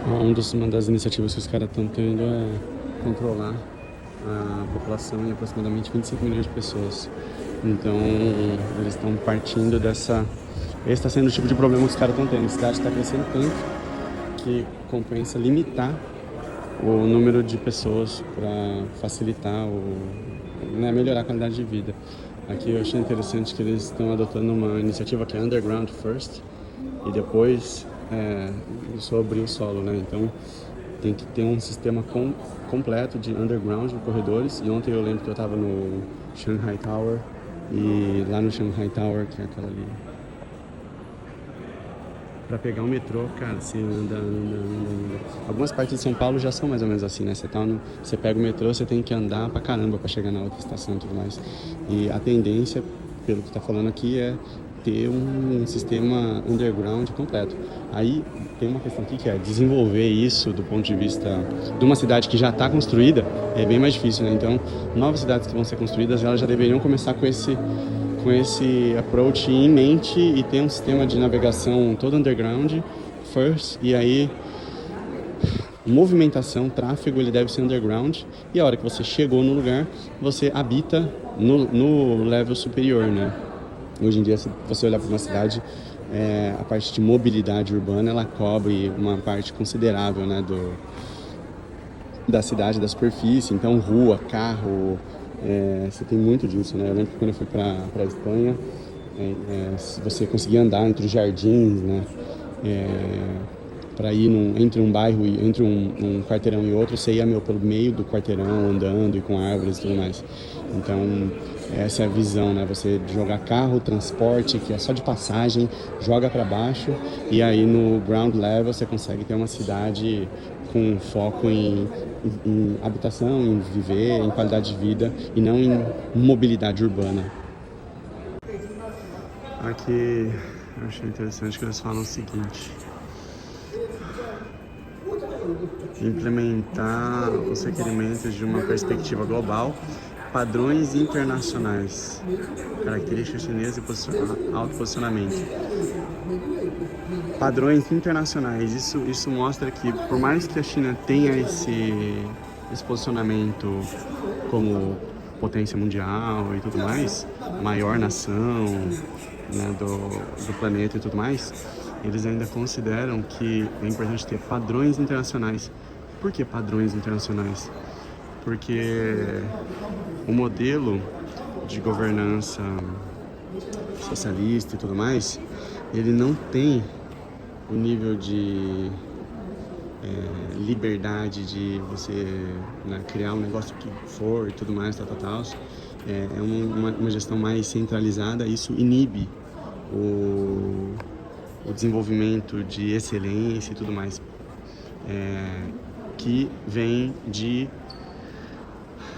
Uma das iniciativas que os caras estão tendo é controlar a população em aproximadamente 25 milhões de pessoas. Então, eles estão partindo dessa... Esse está sendo o tipo de problema que os caras estão tendo. A cidade está crescendo tanto que compensa limitar o número de pessoas para facilitar melhorar a qualidade de vida. Aqui eu achei interessante que eles estão adotando uma iniciativa que é Underground First e depois sobre o solo, né? Então tem que ter um sistema completo de underground, de corredores. E ontem eu lembro que eu estava no Shanghai Tower e lá no Shanghai Tower, que é aquela ali, pra pegar o metrô, cara, você anda. Algumas partes de São Paulo já são mais ou menos assim, né? Você pega o metrô, você tem que andar pra caramba pra chegar na outra estação e tudo mais. E a tendência, pelo que tá falando aqui, é ter um sistema underground completo. Aí tem uma questão aqui que é desenvolver isso do ponto de vista de uma cidade que já está construída, é bem mais difícil, né? Então, novas cidades que vão ser construídas, elas já deveriam começar com esse approach em mente e ter um sistema de navegação todo underground first, e aí movimentação, tráfego, ele deve ser underground, e a hora que você chegou no lugar, você habita no level superior, né? Hoje em dia, se você olhar para uma cidade, a parte de mobilidade urbana, ela cobre uma parte considerável, né, da cidade, da superfície. Então, rua, carro, você tem muito disso, né? Eu lembro que quando eu fui para a Espanha, se você conseguia andar entre os jardins, né? Para ir entre um bairro e entre um quarteirão e outro, você ia pelo meio do quarteirão andando e com árvores e tudo mais. Então, essa é a visão, né? Você jogar carro, transporte, que é só de passagem, joga para baixo, e aí no ground level você consegue ter uma cidade com foco em habitação, em viver, em qualidade de vida e não em mobilidade urbana. Aqui eu achei interessante que eles falam o seguinte: implementar os requerimentos de uma perspectiva global, padrões internacionais, características chinesas e autoposicionamento. Padrões internacionais, isso mostra que por mais que a China tenha esse posicionamento como potência mundial e tudo mais, maior nação, né, do planeta e tudo mais, eles ainda consideram que é importante ter padrões internacionais. Por que padrões internacionais? Porque o modelo de governança socialista e tudo mais, ele não tem o nível de liberdade de você, né, criar um negócio que for e tudo mais, tal. É uma gestão mais centralizada. Isso inibe o desenvolvimento de excelência e tudo mais, que vem de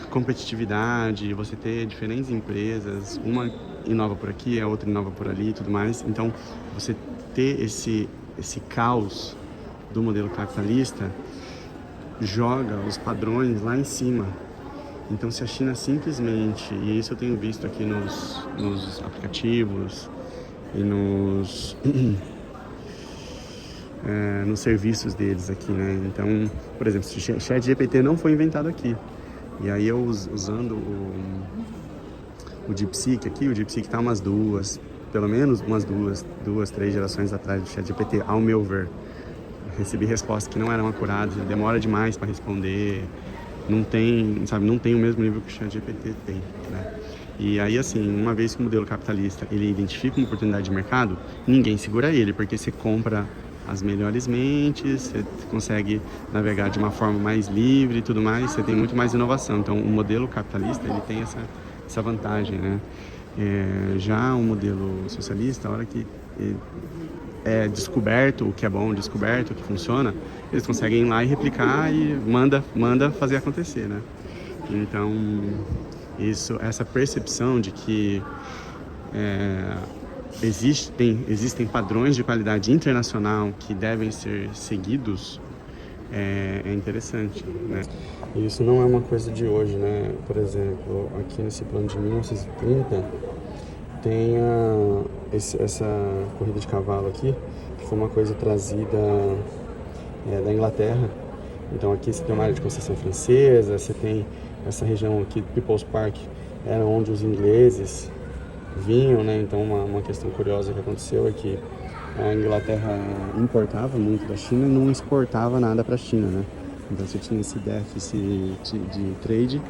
competitividade, você ter diferentes empresas, uma inova por aqui, a outra inova por ali e tudo mais. Então, você ter esse caos do modelo capitalista joga os padrões lá em cima. Então, se a China simplesmente, e isso eu tenho visto aqui nos aplicativos e nos serviços deles aqui, né? Então, por exemplo, o ChatGPT não foi inventado aqui. E aí eu usando o DeepSeek aqui, o DeepSeek está pelo menos umas duas, 3 gerações atrás do ChatGPT, ao meu ver. Recebi respostas que não eram acuradas, demora demais para responder, não tem o mesmo nível que o ChatGPT tem, né? E aí, assim, uma vez que o modelo capitalista ele identifica uma oportunidade de mercado, ninguém segura ele, porque você compra as melhores mentes, você consegue navegar de uma forma mais livre e tudo mais, você tem muito mais inovação. Então, o modelo capitalista, ele tem essa vantagem, né? Já o modelo socialista, a hora que é descoberto o que é bom, descoberto o que funciona, eles conseguem ir lá e replicar e manda fazer acontecer, né? Então, essa percepção de que existem padrões de qualidade internacional que devem ser seguidos é interessante, né? Isso não é uma coisa de hoje, né? Por exemplo, aqui nesse plano de 1930 tem essa corrida de cavalo aqui, que foi uma coisa trazida da Inglaterra. Então aqui você tem uma área de concessão francesa, você tem essa região aqui, People's Park, era onde os ingleses vinham, né? Então uma questão curiosa que aconteceu é que a Inglaterra importava muito da China e não exportava nada para a China, né? Então você tinha esse déficit de trade,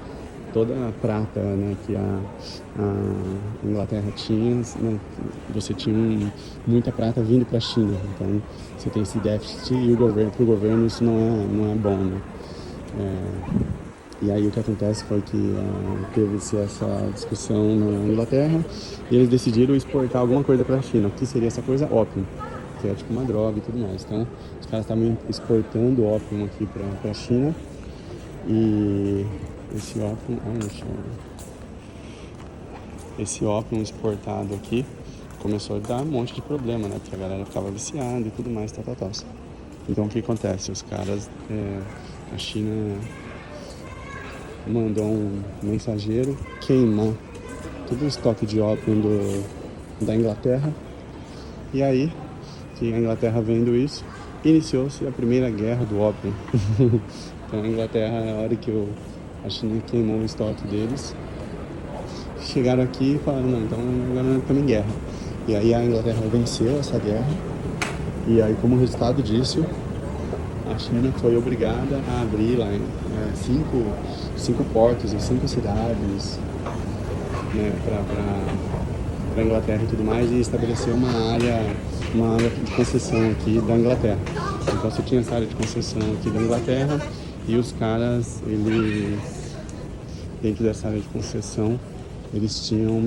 toda a prata, né, que a Inglaterra tinha, né, você tinha muita prata vindo para a China. Então você tem esse déficit e para o governo isso não é bom, né? E aí o que acontece foi que teve-se essa discussão na Inglaterra e eles decidiram exportar alguma coisa para a China. O que seria essa coisa? Ópio, que é tipo uma droga e tudo mais. Então os caras estavam exportando ópio aqui para a China e esse ópio exportado aqui começou a dar um monte de problema, né? Porque a galera ficava viciada e tudo mais, tal. Então o que acontece? Os caras, a China mandou um mensageiro queimar todo o estoque de ópio da Inglaterra. E aí, que a Inglaterra vendo isso, iniciou-se a primeira guerra do ópio. Então a Inglaterra, na hora que a China queimou o estoque deles, chegaram aqui e falaram, não, então agora nós estamos em guerra. E aí a Inglaterra venceu essa guerra, e aí como resultado disso, a China foi obrigada a abrir lá cinco portos em 5 cidades, né, para a Inglaterra e tudo mais, e estabeleceu uma área de concessão aqui da Inglaterra. Então você tinha essa área de concessão aqui da Inglaterra e os caras, eles, dentro dessa área de concessão, eles tinham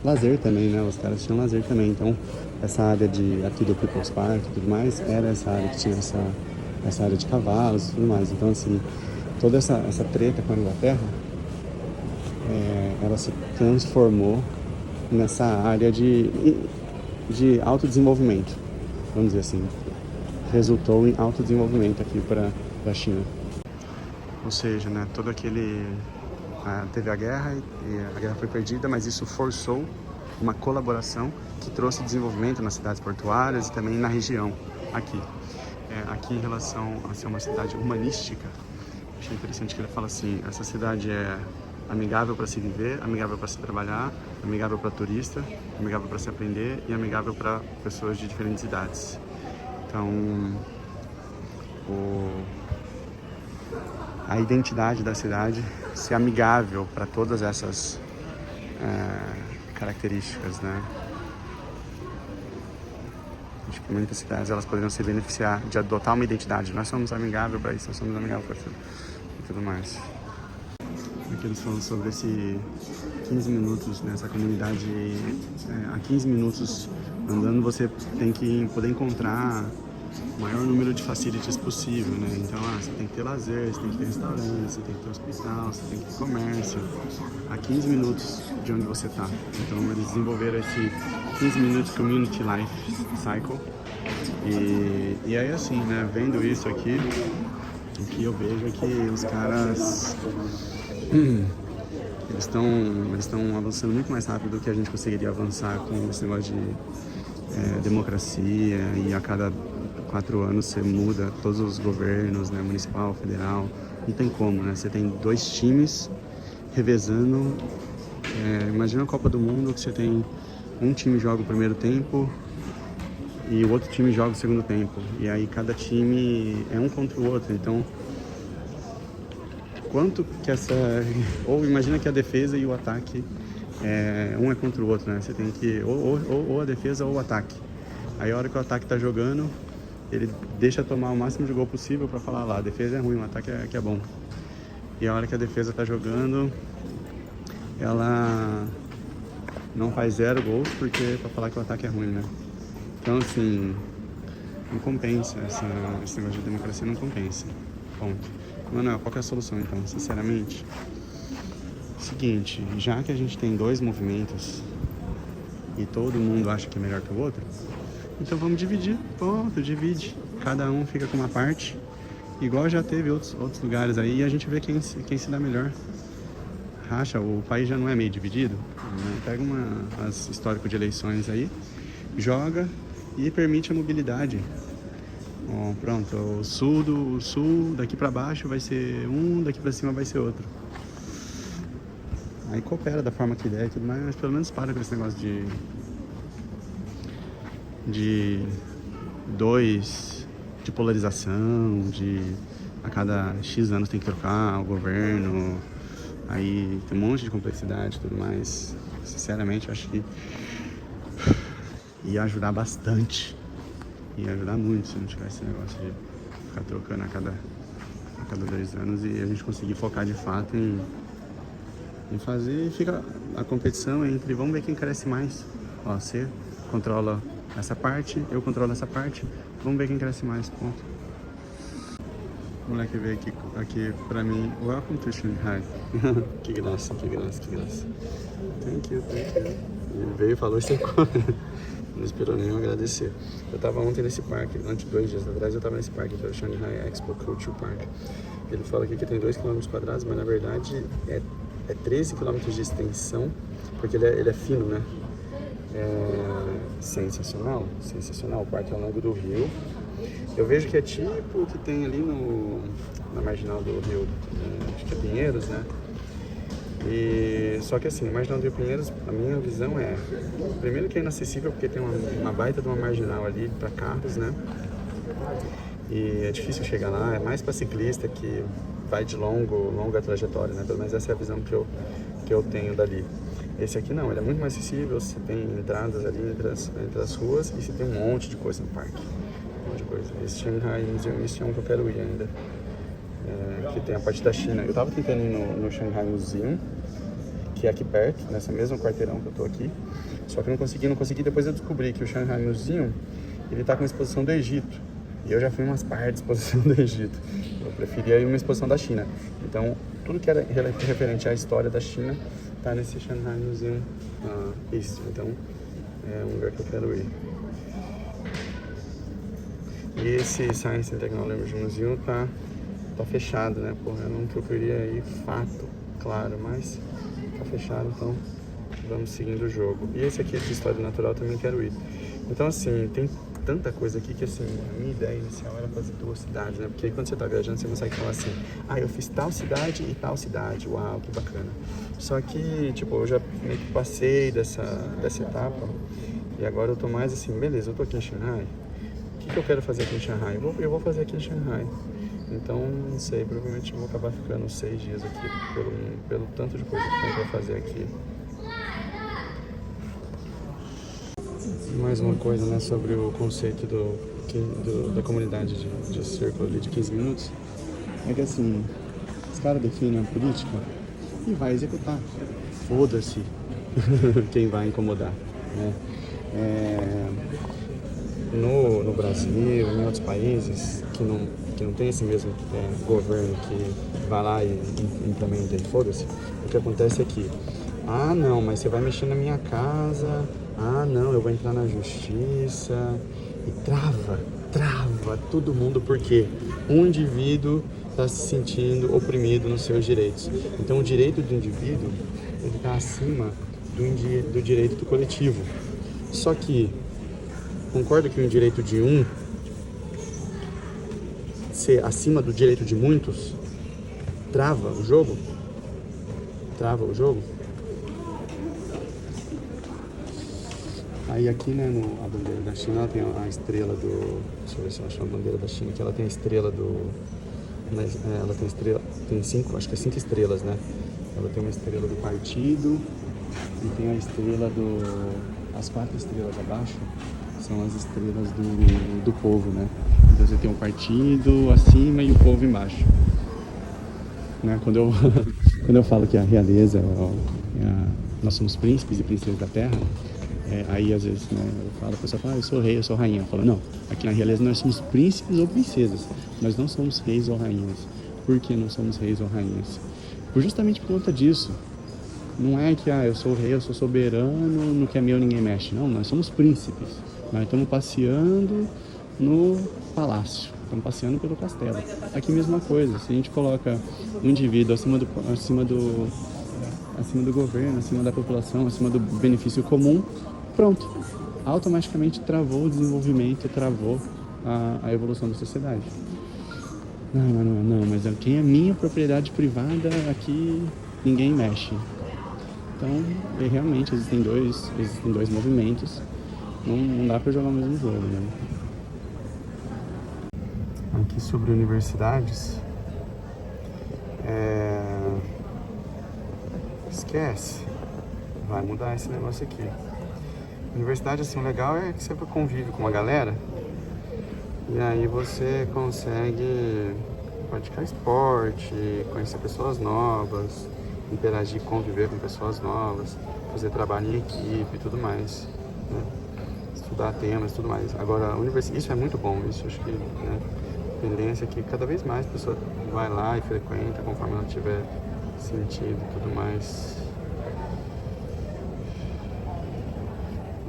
lazer também, né? Os caras tinham lazer também. Então essa área aqui do People's Park e tudo mais, era essa área que tinha essa área de cavalos e tudo mais. Então assim, toda essa treta com a Inglaterra, ela se transformou nessa área de autodesenvolvimento, vamos dizer assim. Resultou em autodesenvolvimento aqui para a China. Ou seja, né, todo aquele... teve a guerra e a guerra foi perdida, mas isso forçou uma colaboração que trouxe desenvolvimento nas cidades portuárias e também na região aqui. Aqui em relação a ser uma cidade humanística, achei interessante que ele fala assim, essa cidade é amigável para se viver, amigável para se trabalhar, amigável para turista, amigável para se aprender e amigável para pessoas de diferentes idades. Então, a identidade da cidade ser amigável para todas essas características, né? Acho que muitas cidades elas poderiam se beneficiar de adotar uma identidade. Nós somos amigáveis para isso, nós somos amigáveis para tudo e tudo mais. Aqui eles falam sobre esse 15 minutos nessa comunidade. A 15 minutos andando você tem que poder encontrar o maior número de facilities possível, né? Então, você tem que ter lazer, você tem que ter restaurante, você tem que ter hospital, você tem que ter comércio. A 15 minutos de onde você está. Então, eles desenvolveram esse 15 minutos Community Life Cycle. E aí, assim, né? Vendo isso aqui, o que eu vejo é que os caras... Eles estão avançando muito mais rápido do que a gente conseguiria avançar com esse negócio de democracia, e a cada 4 anos você muda todos os governos, né, municipal, federal, não tem como, né? Você tem 2 times revezando. Imagina a Copa do Mundo que você tem um time joga o primeiro tempo e o outro time joga o segundo tempo, e aí cada time é um contra o outro. Então quanto que ou imagina que a defesa e o ataque um é contra o outro, né? Você tem que ou a defesa ou o ataque. Aí a hora que o ataque tá jogando, ele deixa tomar o máximo de gol possível para falar lá, a defesa é ruim, o ataque é bom. E a hora que a defesa tá jogando, ela não faz 0 gols porque para falar que o ataque é ruim, né? Então assim, não compensa esse negócio de democracia, não compensa. Ponto. Manuel, qual que é a solução então, sinceramente? Seguinte, já que a gente tem 2 movimentos e todo mundo acha que é melhor que o outro, então vamos dividir, ponto, divide. Cada um fica com uma parte, igual já teve outros lugares aí, e a gente vê quem se dá melhor. Racha, o país já não é meio dividido, né? Pega as histórico de eleições aí, joga e permite a mobilidade. Ó, pronto, o sul daqui para baixo vai ser um, daqui para cima vai ser outro. Aí coopera da forma que der e tudo mais, mas pelo menos para com esse negócio de polarização, de a cada X anos tem que trocar o governo, aí tem um monte de complexidade e tudo mais. Sinceramente, eu acho que ia ajudar bastante, ia ajudar muito se não tivesse esse negócio de ficar trocando a cada 2 anos e a gente conseguir focar de fato em fazer. Fica a competição entre, vamos ver quem cresce mais. Ó, você controla essa parte, eu controlo essa parte, vamos ver quem cresce mais, ponto. O moleque veio aqui pra mim, welcome to Shanghai. Que graça. Thank you. Ele veio e falou isso agora. Não esperou nem eu agradecer. Eu tava ontem nesse parque, antes de 2 dias atrás eu tava nesse parque, que é o Shanghai Expo Culture Park. Ele fala aqui que tem 2 km², mas na verdade é 13 km de extensão, porque ele é fino, né? É sensacional. O parque é ao longo do rio. Eu vejo que é tipo o que tem ali na marginal do rio, acho que é Pinheiros, né? E só que assim, marginal do rio Pinheiros, a minha visão é, primeiro que é inacessível porque tem uma baita de uma marginal ali para carros, né? E é difícil chegar lá, é mais para ciclista que vai de longa trajetória, né? Pelo menos essa é a visão que eu tenho dali. Esse aqui não, ele é muito mais acessível, você tem entradas ali entre as ruas e você tem um monte de coisa no parque. Um monte de coisa. Esse Shanghai Museum esse é um que eu quero ir ainda. Que tem a parte da China. Eu tava tentando ir no Shanghai Museum, que é aqui perto, nessa mesma quarteirão que eu tô aqui. Só que eu não consegui. Depois eu descobri que o Shanghai Museum, ele tá com uma exposição do Egito. E eu já fui em umas partes da exposição do Egito. Eu preferia ir uma exposição da China. Então, tudo que era referente à história da China tá nesse Shanghai Museum East. Então, é um lugar que eu quero ir. E esse Science and Technology Museum tá fechado, né? Porra, eu não queria ir, fato, claro, mas tá fechado, então vamos seguindo o jogo. E esse aqui de História Natural também quero ir. Então, assim, tem tanta coisa aqui que, assim, a minha ideia inicial era fazer 2 cidades, né? Porque aí quando você tá viajando, você consegue falar assim, eu fiz tal cidade e tal cidade, uau, que bacana. Só que, tipo, eu já meio que passei dessa etapa e agora eu tô mais assim, beleza, eu tô aqui em Shanghai, o que eu quero fazer aqui em Shanghai? Eu vou fazer aqui em Shanghai. Então, não sei, provavelmente eu vou acabar ficando 6 dias aqui pelo tanto de coisa que tem pra fazer aqui. Mais uma coisa, né, sobre o conceito da comunidade de círculo ali de 15 minutos, é que assim, os caras definem a política e vai executar. Foda-se quem vai incomodar, né? No Brasil, em outros países que não tem esse mesmo governo que vai lá e implementa e foda-se, o que acontece é que, não, mas você vai mexer na minha casa, não, eu vou entrar na justiça, e trava todo mundo, porque um indivíduo está se sentindo oprimido nos seus direitos. Então o direito do indivíduo está acima do direito do coletivo. Só que concordo que o direito de um ser acima do direito de muitos trava o jogo? Aí aqui, né, a bandeira da China, ela tem a estrela do... Deixa eu ver se eu acho a bandeira da China, que ela tem a estrela do... Mas, ela tem estrela... Tem 5, acho que é 5 estrelas, né? Ela tem uma estrela do partido e tem a estrela as 4 estrelas abaixo são as estrelas do povo, né? Então você tem um partido acima e o povo embaixo, né? Quando eu falo que a realeza, nós somos príncipes e princesas da terra, aí às vezes, né, a pessoa fala, eu sou rei, eu sou rainha. Eu falo, não, aqui na realeza nós somos príncipes ou princesas, nós não somos reis ou rainhas. Por que não somos reis ou rainhas? Justamente por conta disso. Não é que eu sou rei, eu sou soberano, no que é meu ninguém mexe. Não, nós somos príncipes. Nós estamos passeando no palácio, estamos passeando pelo castelo. Aqui mesma coisa, se a gente coloca o indivíduo acima do governo, acima da população, acima do benefício comum, pronto. Automaticamente travou o desenvolvimento, travou a evolução da sociedade. Não, mas quem é minha propriedade privada, aqui ninguém mexe. Então, realmente existem dois movimentos. Não dá pra jogar o mesmo jogo, né? Aqui sobre universidades. Esquece. Vai mudar esse negócio aqui. Universidade, assim, o legal é que você convive com uma galera. E aí você consegue praticar esporte, conhecer pessoas novas, interagir, conviver com pessoas novas, fazer trabalho em equipe e tudo mais, né? Estudar temas e tudo mais. Agora, isso é muito bom, isso acho que, né, tendência que cada vez mais a pessoa vai lá e frequenta conforme ela tiver sentido e tudo mais.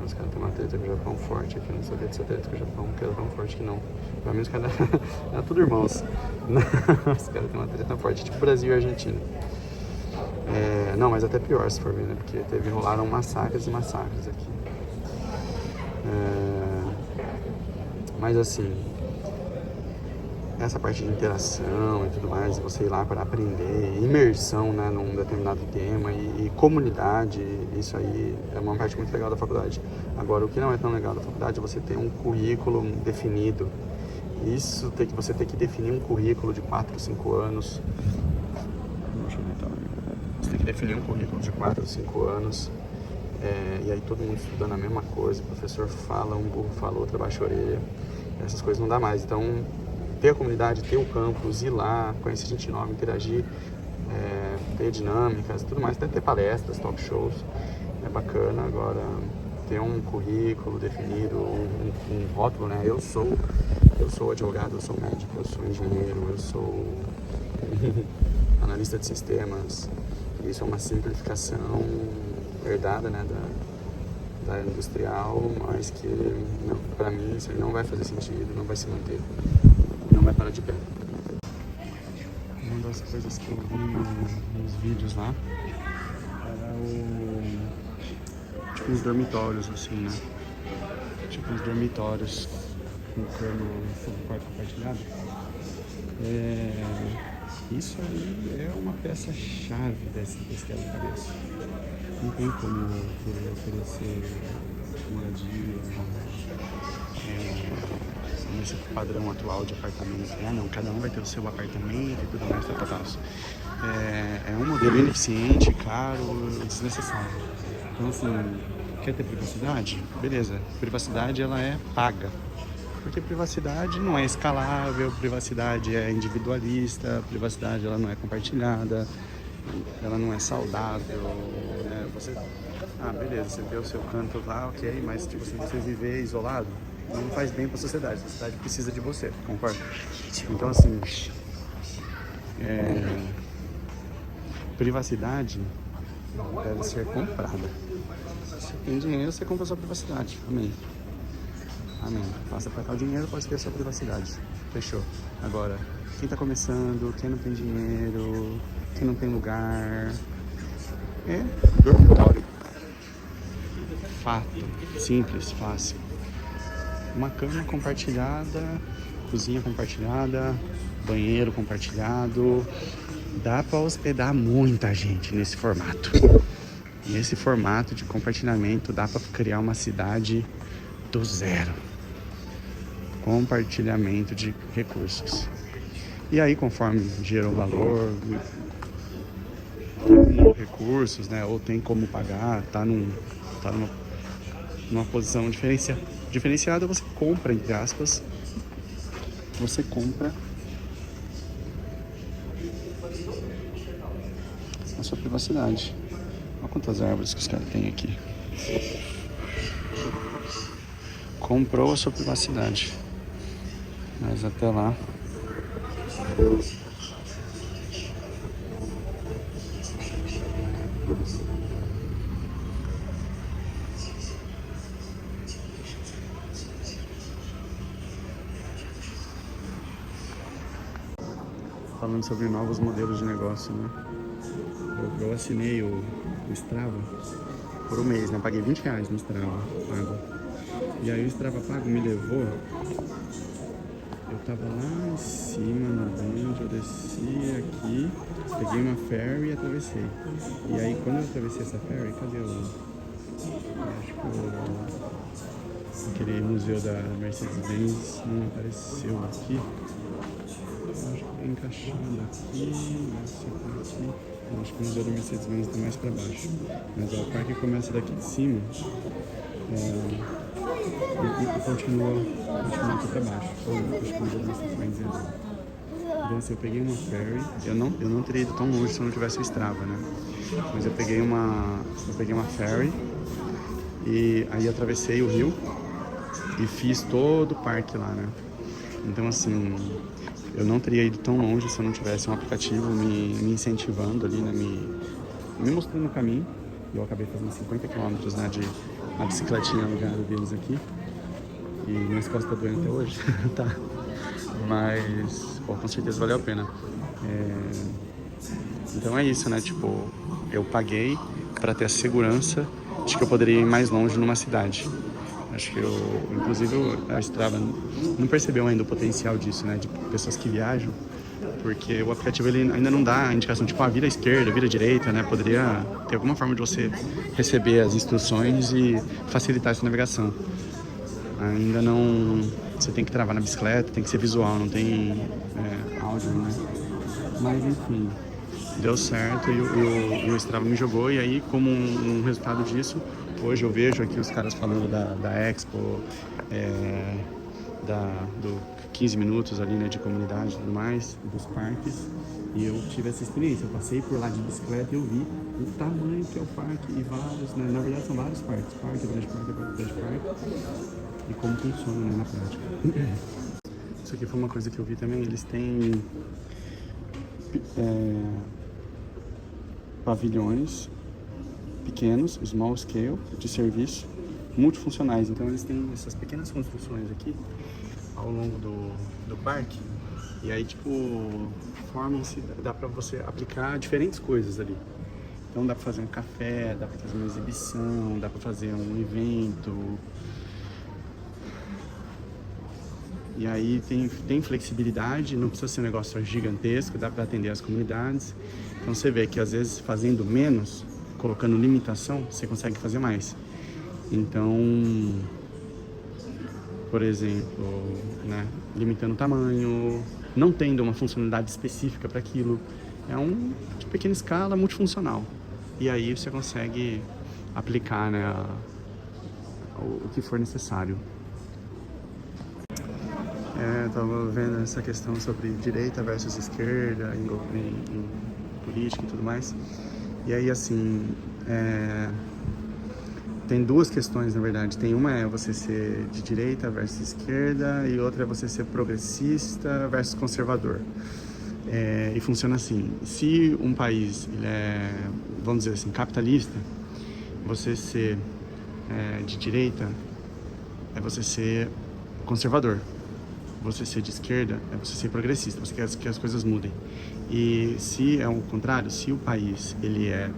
Os caras têm uma treta com o Japão forte aqui, eu não sabia dessa treta com o Japão, que era tão forte que não. Pra mim os caras eram tudo irmãos. Os caras têm uma treta forte, tipo Brasil e Argentina. Não, mas até pior se for ver, né? Porque rolaram massacres e massacres aqui. Mas assim, essa parte de interação e tudo mais, você ir lá para aprender, imersão, né, num determinado tema e comunidade, isso aí é uma parte muito legal da faculdade. Agora, o que não é tão legal da faculdade é você ter um currículo definido. Você ter que definir um currículo de 4, 5 anos. Você tem que definir um currículo de 4, 5 anos. E aí todo mundo estudando a mesma coisa, o professor fala, um burro fala, outro abaixa a orelha. Essas coisas não dá mais. Então, ter a comunidade, ter o campus, ir lá, conhecer gente nova, interagir, ter dinâmicas, tudo mais, até ter palestras, talk shows, é bacana. Agora, ter um currículo definido, um rótulo, né? Eu sou advogado, eu sou médico, eu sou engenheiro, eu sou analista de sistemas. Isso é uma simplificação herdada, né, da área industrial, mas que, para mim, isso aí não vai fazer sentido, não vai se manter, não vai parar de pé. Uma das coisas que eu vi nos vídeos lá era tipo uns dormitórios, assim, né? Tipo uns dormitórios com cano sobre quarto compartilhado. Isso aí é uma peça-chave desse quebra-cabeça. Não tem como querer oferecer moradia nesse padrão atual de apartamento. Não, cada um vai ter o seu apartamento e tudo mais, é um modelo ineficiente, caro e desnecessário. Então, assim, quer ter privacidade? Beleza, privacidade ela é paga. Porque privacidade não é escalável, privacidade é individualista, privacidade ela não é compartilhada, ela não é saudável, né? Beleza, você vê o seu canto lá, ok, mas tipo, se você viver isolado, não faz bem para a sociedade precisa de você, concorda? Então assim, privacidade deve ser comprada. Se tem dinheiro, você compra a sua privacidade, amém. Passa pra cá o dinheiro, pode ter a sua privacidade. Fechou. Agora, quem tá começando, quem não tem dinheiro, quem não tem lugar, dormitório. Fato. Simples, fácil. Uma cama compartilhada, cozinha compartilhada, banheiro compartilhado. Dá pra hospedar muita gente nesse formato. Nesse formato de compartilhamento, dá pra criar uma cidade do zero. Compartilhamento de recursos. E aí, conforme gerou valor, recursos, né, ou tem como pagar, tá numa posição diferenciada, você compra, entre aspas, você compra a sua privacidade. Olha quantas árvores que os caras têm aqui. Comprou a sua privacidade. Mas até lá, falando sobre novos modelos de negócio, né? Eu assinei o Strava por um mês, né? Eu paguei R$20 no Strava pago. E aí o Strava pago me levou. Eu tava lá em cima no bonde, eu desci aqui, peguei uma ferry e atravessei. E aí quando eu atravessei essa ferry, cadê acho que aquele museu da Mercedes-Benz não apareceu aqui. Acho que tá encaixado aqui, aqui. Eu acho que o museu da Mercedes-Benz tá mais pra baixo. Mas ó, o parque começa daqui de cima e continua aqui pra baixo. Então, acho que o museu da Mercedes-Benz é ali. Então assim, eu peguei uma ferry. Eu não teria ido tão longe se eu não tivesse o Strava, né? Mas eu peguei uma ferry e aí atravessei o rio e fiz todo o parque lá, né? Então assim, eu não teria ido tão longe se eu não tivesse um aplicativo me incentivando ali, né? Me mostrando o caminho. E eu acabei fazendo 50 km, né, na bicicletinha alugada deles aqui. E minhas costas estão doendo até hoje, tá? Mas, pô, com certeza valeu a pena. Então é isso, né? Tipo, eu paguei pra ter a segurança de que eu poderia ir mais longe numa cidade. Acho que inclusive, a Strava não percebeu ainda o potencial disso, né? De pessoas que viajam, porque o aplicativo ele ainda não dá a indicação, tipo, vira à esquerda, vira à direita, né? Poderia ter alguma forma de você receber as instruções e facilitar essa navegação. Ainda não... Você tem que travar na bicicleta, tem que ser visual, não tem áudio, né? Mas, enfim, deu certo e o Strava me jogou. E aí, como um resultado disso, hoje eu vejo aqui os caras falando da Expo, do 15 minutos ali, né, de comunidade e tudo mais, dos parques. E eu tive essa experiência, eu passei por lá de bicicleta e eu vi o tamanho que é o parque e vários, né, na verdade são vários parques, parque, grande parque, e como funciona, né, na prática. Isso aqui foi uma coisa que eu vi também, eles têm pavilhões pequenos, small scale, de serviço, multifuncionais. Então eles têm essas pequenas construções aqui ao longo do parque. E aí, tipo, formam-se, dá pra você aplicar diferentes coisas ali. Então dá pra fazer um café, dá pra fazer uma exibição, dá pra fazer um evento. E aí tem flexibilidade, não precisa ser um negócio gigantesco, dá pra atender as comunidades. Então você vê que às vezes fazendo menos, colocando limitação, você consegue fazer mais. Então, por exemplo, né, limitando o tamanho, não tendo uma funcionalidade específica para aquilo, é de pequena escala, multifuncional. E aí você consegue aplicar, né, o que for necessário. Eu tava vendo essa questão sobre direita versus esquerda em política e tudo mais. E aí, assim, tem duas questões, na verdade. Tem uma é você ser de direita versus esquerda e outra é você ser progressista versus conservador. E funciona assim, se um país ele é, vamos dizer assim, capitalista, você ser de direita é você ser conservador. Você ser de esquerda é você ser progressista, você quer que as coisas mudem. E se é o contrário, se o país ele é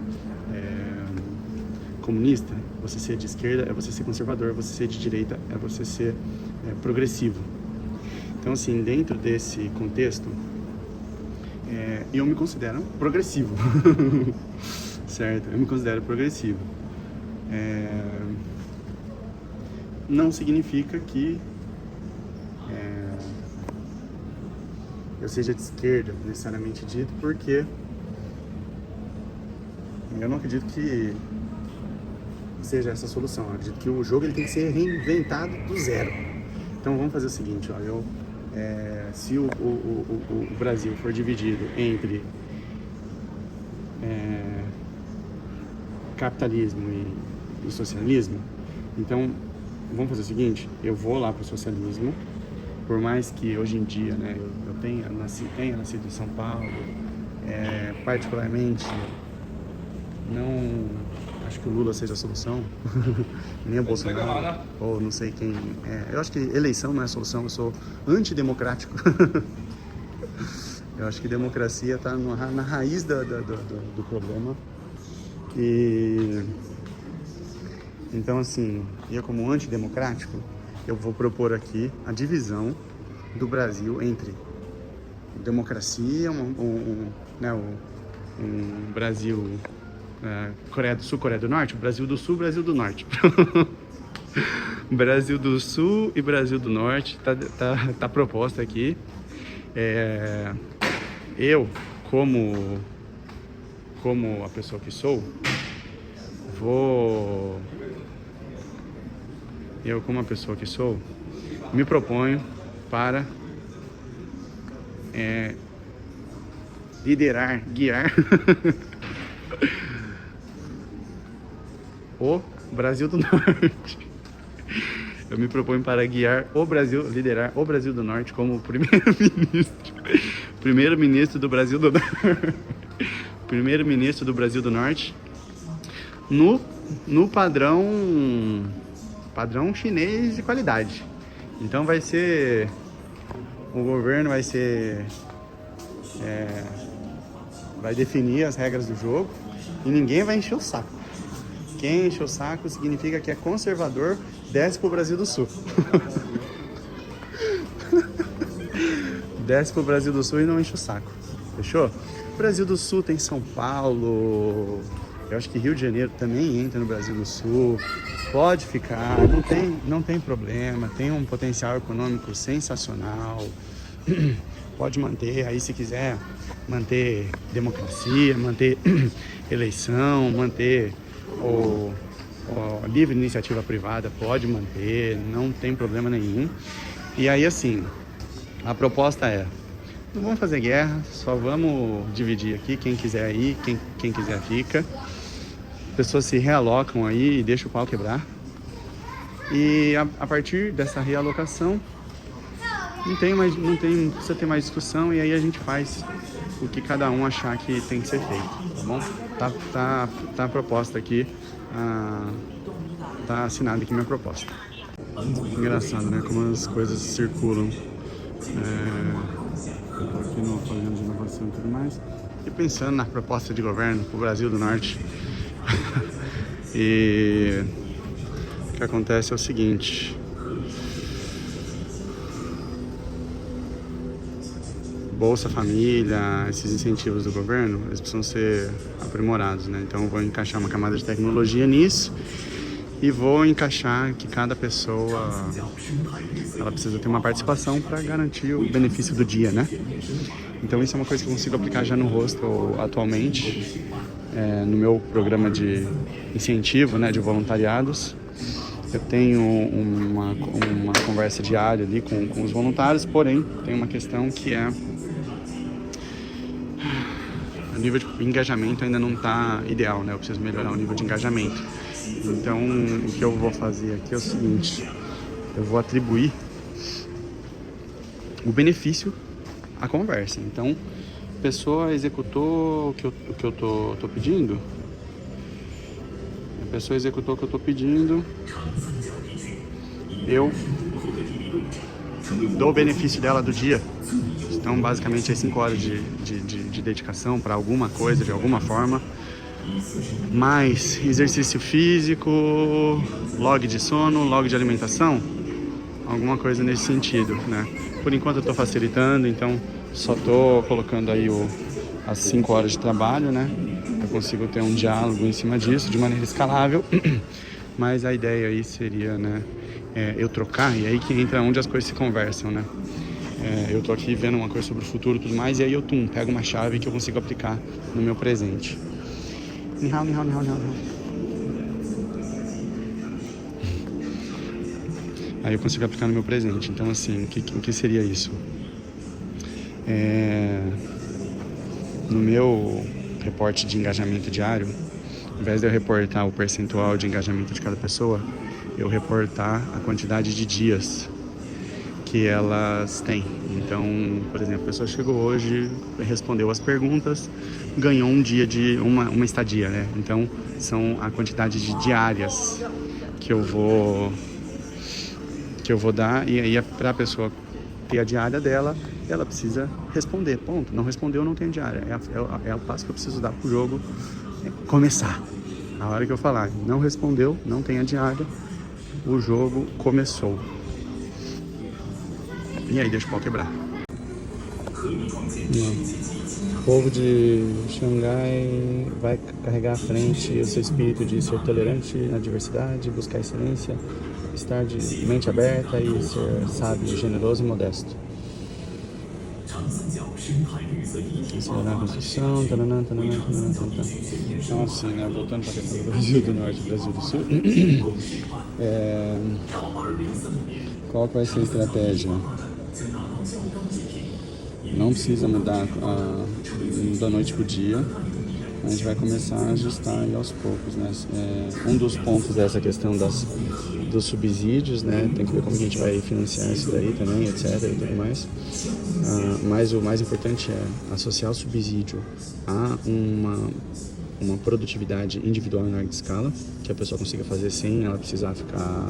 comunista, você ser de esquerda é você ser conservador, você ser de direita é você ser progressivo. Então, assim, dentro desse contexto, eu me considero progressivo, certo? Eu me considero progressivo. Não significa que eu seja de esquerda, necessariamente dito, porque eu não acredito que seja essa a solução. Eu acredito que o jogo ele tem que ser reinventado do zero. Então vamos fazer o seguinte, ó, se o Brasil for dividido entre capitalismo e socialismo, então vamos fazer o seguinte, eu vou lá para o socialismo. Por mais que hoje em dia, né, eu tenha nascido em São Paulo, particularmente, não acho que o Lula seja a solução, nem o Bolsonaro, ou não sei quem. Eu acho que eleição não é a solução, eu sou antidemocrático. Eu acho que democracia está na raiz do problema. Então, assim, eu como antidemocrático, eu vou propor aqui a divisão do Brasil entre democracia, né, um Brasil, Coreia do Sul, Coreia do Norte, Brasil do Sul, Brasil do Norte. Brasil do Sul e Brasil do Norte, tá proposta aqui. Eu, como a pessoa que sou, me proponho para liderar, guiar o Brasil do Norte. Eu me proponho para guiar o Brasil, liderar o Brasil do Norte como primeiro-ministro. Primeiro-ministro do Brasil do Norte. Primeiro-ministro do Brasil do Norte. No padrão chinês de qualidade. Então vai ser... O governo vai ser... vai definir as regras do jogo e ninguém vai encher o saco. Quem enche o saco significa que é conservador, desce pro Brasil do Sul. Desce pro Brasil do Sul e não enche o saco. Fechou? Brasil do Sul tem São Paulo. Eu acho que Rio de Janeiro também entra no Brasil do Sul. Pode ficar, não tem problema. Tem um potencial econômico sensacional. Pode manter, aí se quiser manter democracia, manter eleição, manter o livre iniciativa privada, pode manter, não tem problema nenhum. E aí assim, a proposta é, não vamos fazer guerra, só vamos dividir aqui, quem quiser ir, quem quiser fica. Pessoas se realocam aí e deixam o pau quebrar. E a partir dessa realocação, não precisa ter mais discussão, e aí a gente faz o que cada um achar que tem que ser feito, tá bom? Tá a proposta aqui, tá assinada aqui minha proposta. Engraçado, né? Como as coisas circulam. Eu tô aqui no programa de inovação e tudo mais, e pensando na proposta de governo pro Brasil do Norte. E o que acontece é o seguinte: Bolsa Família, esses incentivos do governo, eles precisam ser aprimorados, né? Então eu vou encaixar uma camada de tecnologia nisso e vou encaixar que cada pessoa ela precisa ter uma participação para garantir o benefício do dia, né? Então isso é uma coisa que eu consigo aplicar já no rosto atualmente, no meu programa de incentivo, né, de voluntariados. Eu tenho uma conversa diária ali com os voluntários, porém tem uma questão que é o nível de engajamento ainda não está ideal, né? Eu preciso melhorar o nível de engajamento. Então o que eu vou fazer aqui é o seguinte: eu vou atribuir o benefício à conversa. Então, a pessoa executou o que eu tô pedindo. A pessoa executou o que eu tô pedindo. Eu dou o benefício dela do dia. Então, basicamente, é 5 horas de dedicação para alguma coisa, de alguma forma. Mais exercício físico, log de sono, log de alimentação. Alguma coisa nesse sentido, né? Por enquanto eu tô facilitando, então só tô colocando aí as 5 horas de trabalho, né? Eu consigo ter um diálogo em cima disso de maneira escalável. Mas a ideia aí seria, né, eu trocar, e aí que entra onde as coisas se conversam, né? Eu tô aqui vendo uma coisa sobre o futuro e tudo mais, e aí eu pego uma chave que eu consigo aplicar no meu presente. Nihao. Aí eu consigo aplicar no meu presente. Então, assim, o que seria isso? No meu reporte de engajamento diário, ao invés de eu reportar o percentual de engajamento de cada pessoa, eu reportar a quantidade de dias que elas têm. Então, por exemplo, a pessoa chegou hoje, respondeu as perguntas, ganhou um dia de uma estadia, né? Então, são a quantidade de diárias que eu vou dar, e aí para a pessoa ter a diária dela, ela precisa responder, ponto. Não respondeu, não tem diária. É o passo que eu preciso dar pro jogo começar. A hora que eu falar, não respondeu, não tem a diária, o jogo começou. E aí deixa o pau quebrar. O povo de Xangai vai carregar à frente o seu espírito de ser tolerante na diversidade, buscar excelência, estar de mente aberta e ser sábio, generoso e modesto. Acelerar a construção, tananã. Então assim, né, voltando para a questão do Brasil do Norte e Brasil do Sul, qual que vai ser a estratégia? Não precisa mudar da noite pro dia, a gente vai começar a ajustar aí aos poucos, né? Um dos pontos dessa questão dos subsídios, né? Tem que ver como a gente vai financiar isso daí também, etc. e tudo mais. Mas o mais importante é associar o subsídio a uma produtividade individual em larga escala, que a pessoa consiga fazer sem ela precisar ficar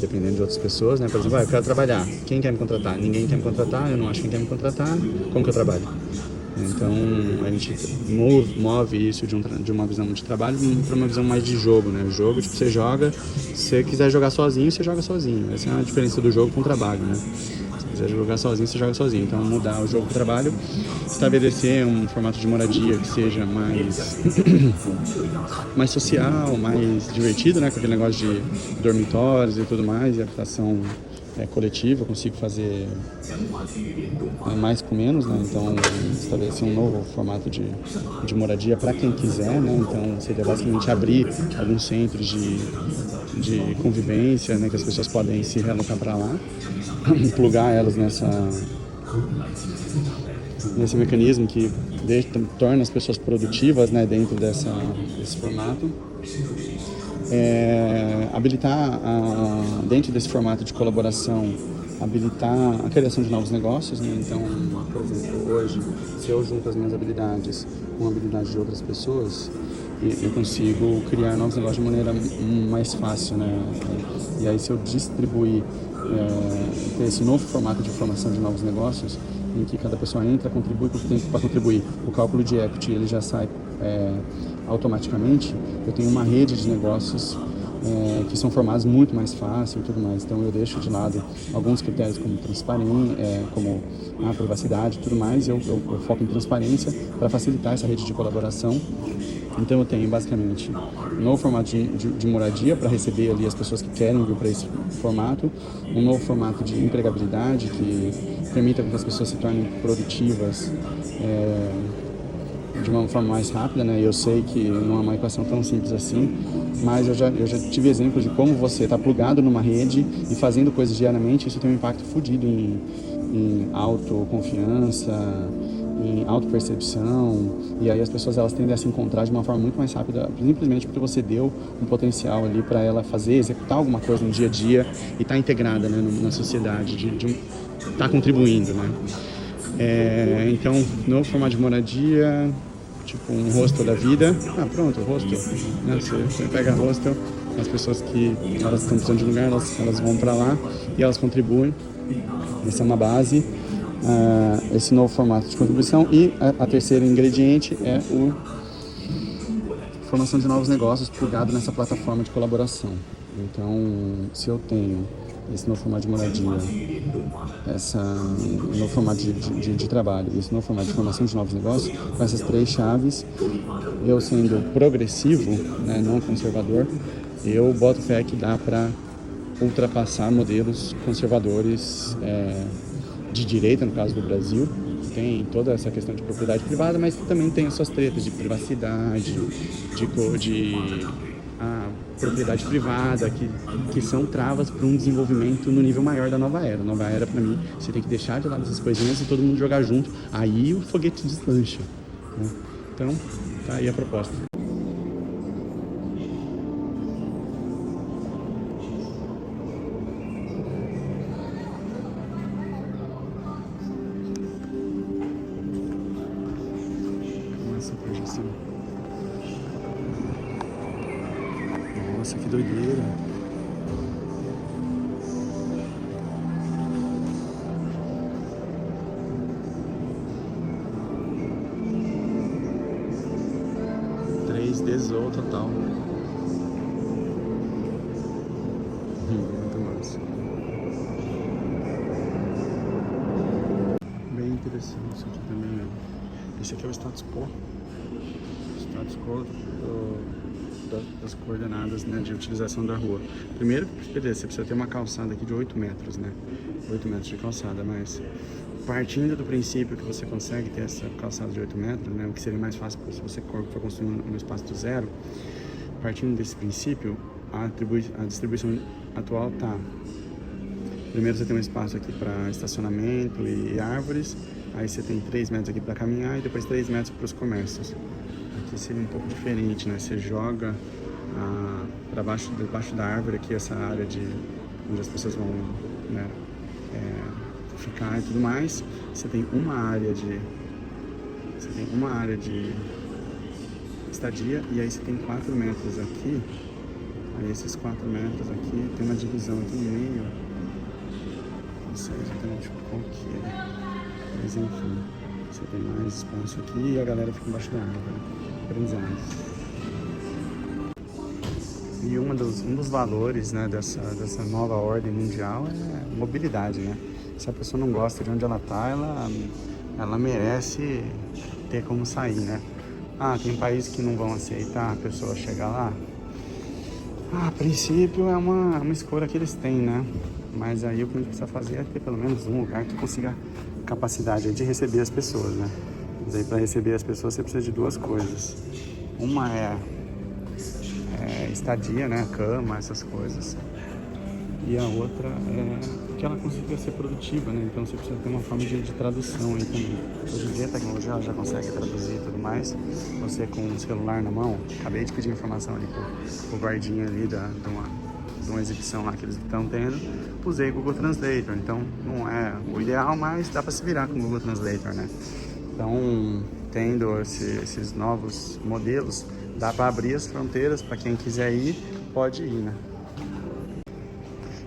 dependendo de outras pessoas, né? Por exemplo, eu quero trabalhar, quem quer me contratar? Ninguém quer me contratar, eu não acho quem quer me contratar, como que eu trabalho? Então a gente move isso de uma visão de trabalho para uma visão mais de jogo, né? Jogo, tipo, você joga, se você quiser jogar sozinho, você joga sozinho. Essa é a diferença do jogo com o trabalho, né? Se quiser jogar sozinho, você joga sozinho. Então mudar o jogo para o trabalho, estabelecer um formato de moradia que seja mais social, mais divertido, né? Com aquele negócio de dormitórios e tudo mais, e habitação coletiva, eu consigo fazer mais com menos, né? Então estabelecer um novo formato de moradia para quem quiser, né? Então seria basicamente abrir alguns centros de convivência, né? Que as pessoas podem se realocar para lá, plugar elas nesse mecanismo que torna as pessoas produtivas, né? Dentro desse formato. Habilitar dentro desse formato de colaboração, habilitar a criação de novos negócios, né? Então, por exemplo, hoje, se eu junto as minhas habilidades com a habilidade de outras pessoas, eu consigo criar novos negócios de maneira mais fácil, né? E aí, se eu distribuir ter esse novo formato de formação de novos negócios, em que cada pessoa entra, contribui com o que tem para contribuir, o cálculo de equity ele já sai automaticamente, eu tenho uma rede de negócios que são formados muito mais fácil e tudo mais. Então eu deixo de lado alguns critérios como transparência, como a privacidade e tudo mais, eu foco em transparência para facilitar essa rede de colaboração. Então eu tenho basicamente um novo formato de moradia para receber ali as pessoas que querem vir para esse formato, um novo formato de empregabilidade que permita que as pessoas se tornem produtivas de uma forma mais rápida, né? Eu sei que não é uma equação tão simples assim, mas eu já tive exemplos de como você está plugado numa rede e fazendo coisas diariamente, isso tem um impacto fodido em autoconfiança, em autopercepção, e aí as pessoas elas tendem a se encontrar de uma forma muito mais rápida, simplesmente porque você deu um potencial ali para ela fazer, executar alguma coisa no dia a dia e estar integrada, né, na sociedade, de estar contribuindo, né? Então, no formato de moradia, tipo um hostel da vida, pronto, hostel, né? Você pega hostel, as pessoas que elas estão precisando de lugar, elas vão para lá e elas contribuem, essa é uma base. Esse novo formato de contribuição e a terceira ingrediente é a formação de novos negócios plugado nessa plataforma de colaboração. Então, se eu tenho esse novo formato de moradia, esse novo formato de trabalho, esse novo formato de formação de novos negócios, com essas três chaves, eu sendo progressivo, né, não conservador, eu boto fé que dá para ultrapassar modelos conservadores de direita, no caso do Brasil, que tem toda essa questão de propriedade privada, mas que também tem as suas tretas de privacidade, de propriedade privada, que são travas para um desenvolvimento no nível maior da nova era. Nova era, para mim, você tem que deixar de lado essas coisinhas e todo mundo jogar junto, aí o foguete deslancha, né? Então, tá aí a proposta. Nossa, que doideira. total. Muito massa. Bem interessante isso aqui também, ó. Esse aqui é o status quo. Status quo das coordenadas, né, de utilização da rua. Primeiro, beleza, você precisa ter uma calçada aqui de 8 metros, né? 8 metros de calçada, mas partindo do princípio que você consegue ter essa calçada de 8 metros, né, o que seria mais fácil se você for construir um espaço do zero, partindo desse princípio, a distribuição atual tá. Primeiro você tem um espaço aqui para estacionamento e árvores, aí você tem 3 metros aqui para caminhar e depois 3 metros para os comércios. Aqui seria um pouco diferente, né? Você joga para debaixo da árvore aqui essa área onde as pessoas vão, né, ficar e tudo mais. Você tem uma área de estadia e aí você tem 4 metros aqui. Aí esses 4 metros aqui tem uma divisão aqui no meio. Não sei exatamente qual que é, mas enfim, você tem mais espaço aqui e a galera fica embaixo da árvore. E um dos valores, né, dessa nova ordem mundial é mobilidade, né? Se a pessoa não gosta de onde ela tá, ela merece ter como sair, né? Tem países que não vão aceitar a pessoa chegar lá. A princípio é uma escolha que eles têm, né? Mas aí o que a gente precisa fazer é ter pelo menos um lugar que consiga capacidade de receber as pessoas, né? Mas aí para receber as pessoas você precisa de 2 coisas. Uma é estadia, né? Cama, essas coisas. E a outra é que ela consiga ser produtiva, né? Então você precisa ter uma forma de tradução aí também. Hoje em dia a tecnologia ela já consegue traduzir e tudo mais. Você com o celular na mão, acabei de pedir informação ali pro guardinha ali de uma exibição lá que eles estão tendo, usei o Google Translator. Então não é o ideal, mas dá para se virar com o Google Translator, né? Então, tendo esses novos modelos, dá para abrir as fronteiras para quem quiser ir, pode ir, né?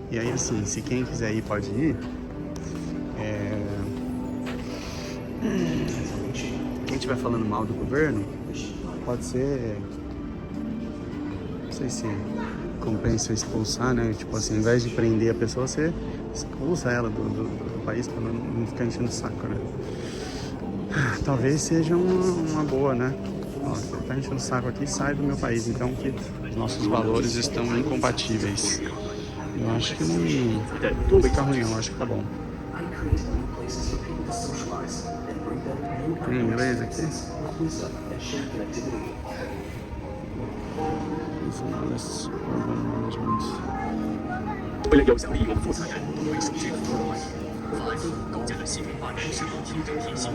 E aí, assim, se quem quiser ir, pode ir. Quem estiver falando mal do governo, pode ser... Não sei se compensa expulsar, né? Tipo assim, ao invés de prender a pessoa, você expulsa ela do país para não ficar enchendo o saco, né? Talvez seja uma boa, né? Você tá enchendo o saco aqui, sai do meu país. Então que nossos valores estão incompatíveis. Eu acho que não fica ruim, eu acho que tá bom. Tem inglês aqui? Urban Management. 为了有效利用复杂人为数据库的管理，法案中构建了系统化的生物听证体系，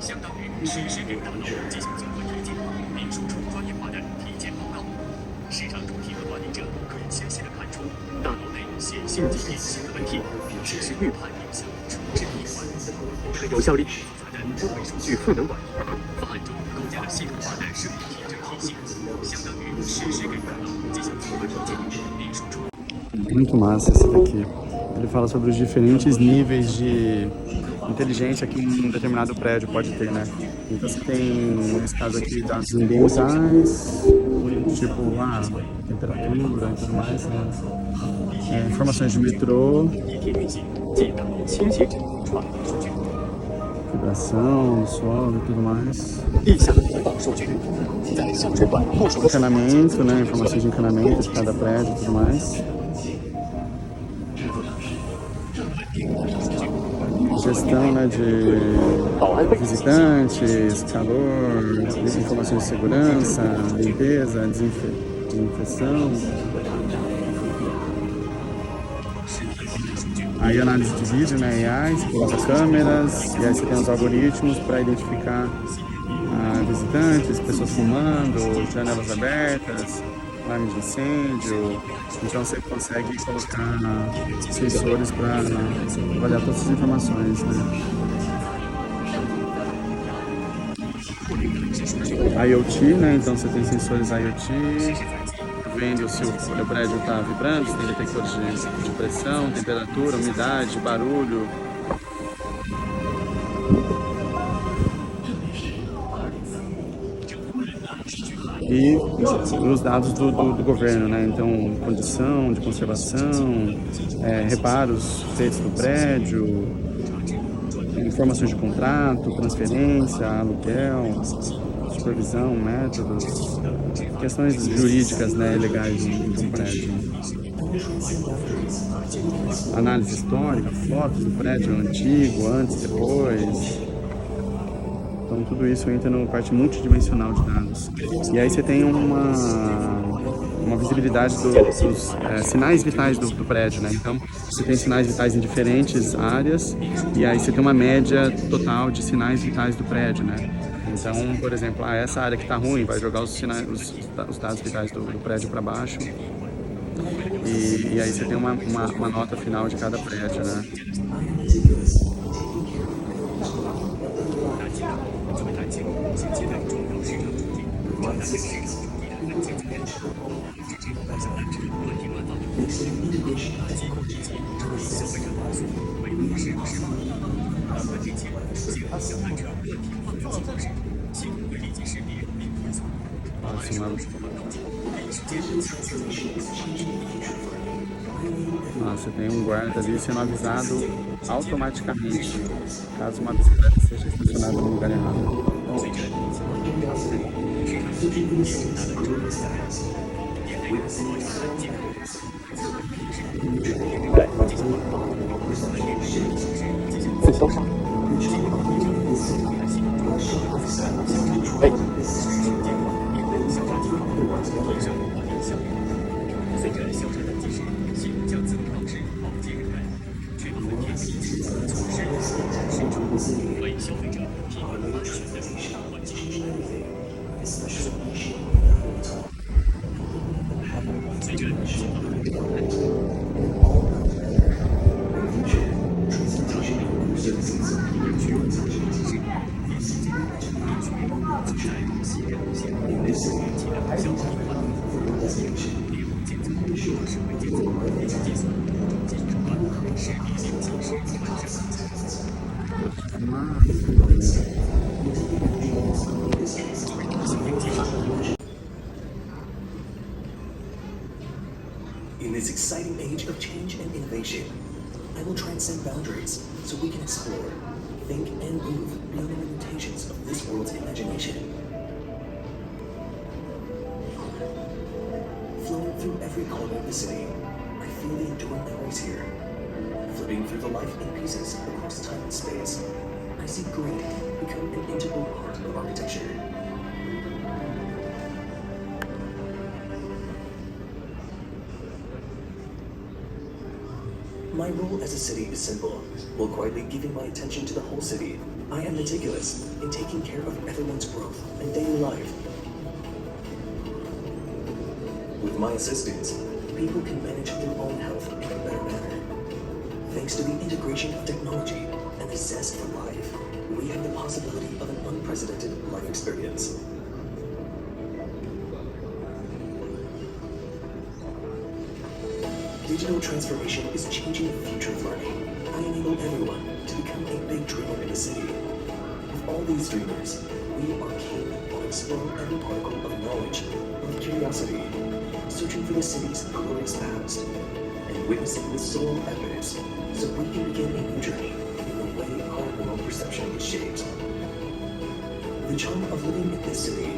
相当于实时给大脑进行综合推荐，并输出专业化的体检报告。市场主体和管理者可以清晰地看出大脑内显性及隐性的问题，实时预判影响处置闭环。为了有效利用复杂的多维数据赋能管理，法案中构建了系统化的生物听证体系，相当于实时给大脑进行综合推荐，并输出。 Muito massa esse daqui. Ele fala sobre os diferentes níveis de inteligência que um determinado prédio pode ter, né? Então você tem, nesse caso aqui, dados ambientais, tipo, temperatura e tudo mais, né? Informações de metrô, vibração, solo e tudo mais. Encanamento, né? Informações de encanamento de cada prédio e tudo mais. Gestão, né, de visitantes, calor, informações de segurança, limpeza, desinfecção. Aí análise de vídeo, né, AI, você coloca câmeras, e aí você tem os algoritmos para identificar visitantes, pessoas fumando, janelas abertas, alarme de incêndio. Então você consegue colocar sensores para avaliar todas as informações, né? IoT, né? Então você tem sensores IoT, vendo se o prédio está vibrando, se tem detectores de pressão, temperatura, umidade, barulho. e os dados do governo, né? Então, condição de conservação, reparos feitos no prédio, informações de contrato, transferência, aluguel, supervisão, métodos, questões jurídicas, né, legais de um prédio. Análise histórica, fotos do prédio antigo, antes, depois. Então tudo isso entra na parte multidimensional de dados. E aí você tem uma visibilidade dos sinais vitais do prédio, né? Então você tem sinais vitais em diferentes áreas e aí você tem uma média total de sinais vitais do prédio, né? Então, por exemplo, essa área que está ruim vai jogar os dados vitais do prédio para baixo e aí você tem uma nota final de cada prédio, né? Você tem um guarda ali sendo avisado automaticamente caso uma bicicleta seja estacionada no lugar errado. In this exciting age of change and innovation, I will transcend boundaries so we can explore, think, and move beyond the limitations of this world's imagination. Flowing through every corner of the city, I feel the enduring memories here. Flipping through the life in pieces across time and space, I see green become an integral part of architecture. My role as a city is simple. While quietly giving my attention to the whole city, I am meticulous in taking care of everyone's growth and daily life. With my assistance, people can manage their own health in a better manner. Thanks to the integration of technology and the zest for life, we have the possibility of an unprecedented life experience. Digital transformation is changing the future of learning. I enable everyone to become a big dreamer in the city. With all these dreamers, we are keen on exploring every particle of knowledge with curiosity, searching for the city's glorious past, and witnessing the soul evidence so we can begin a new journey in the way our world perception is shaped. The charm of living in this city,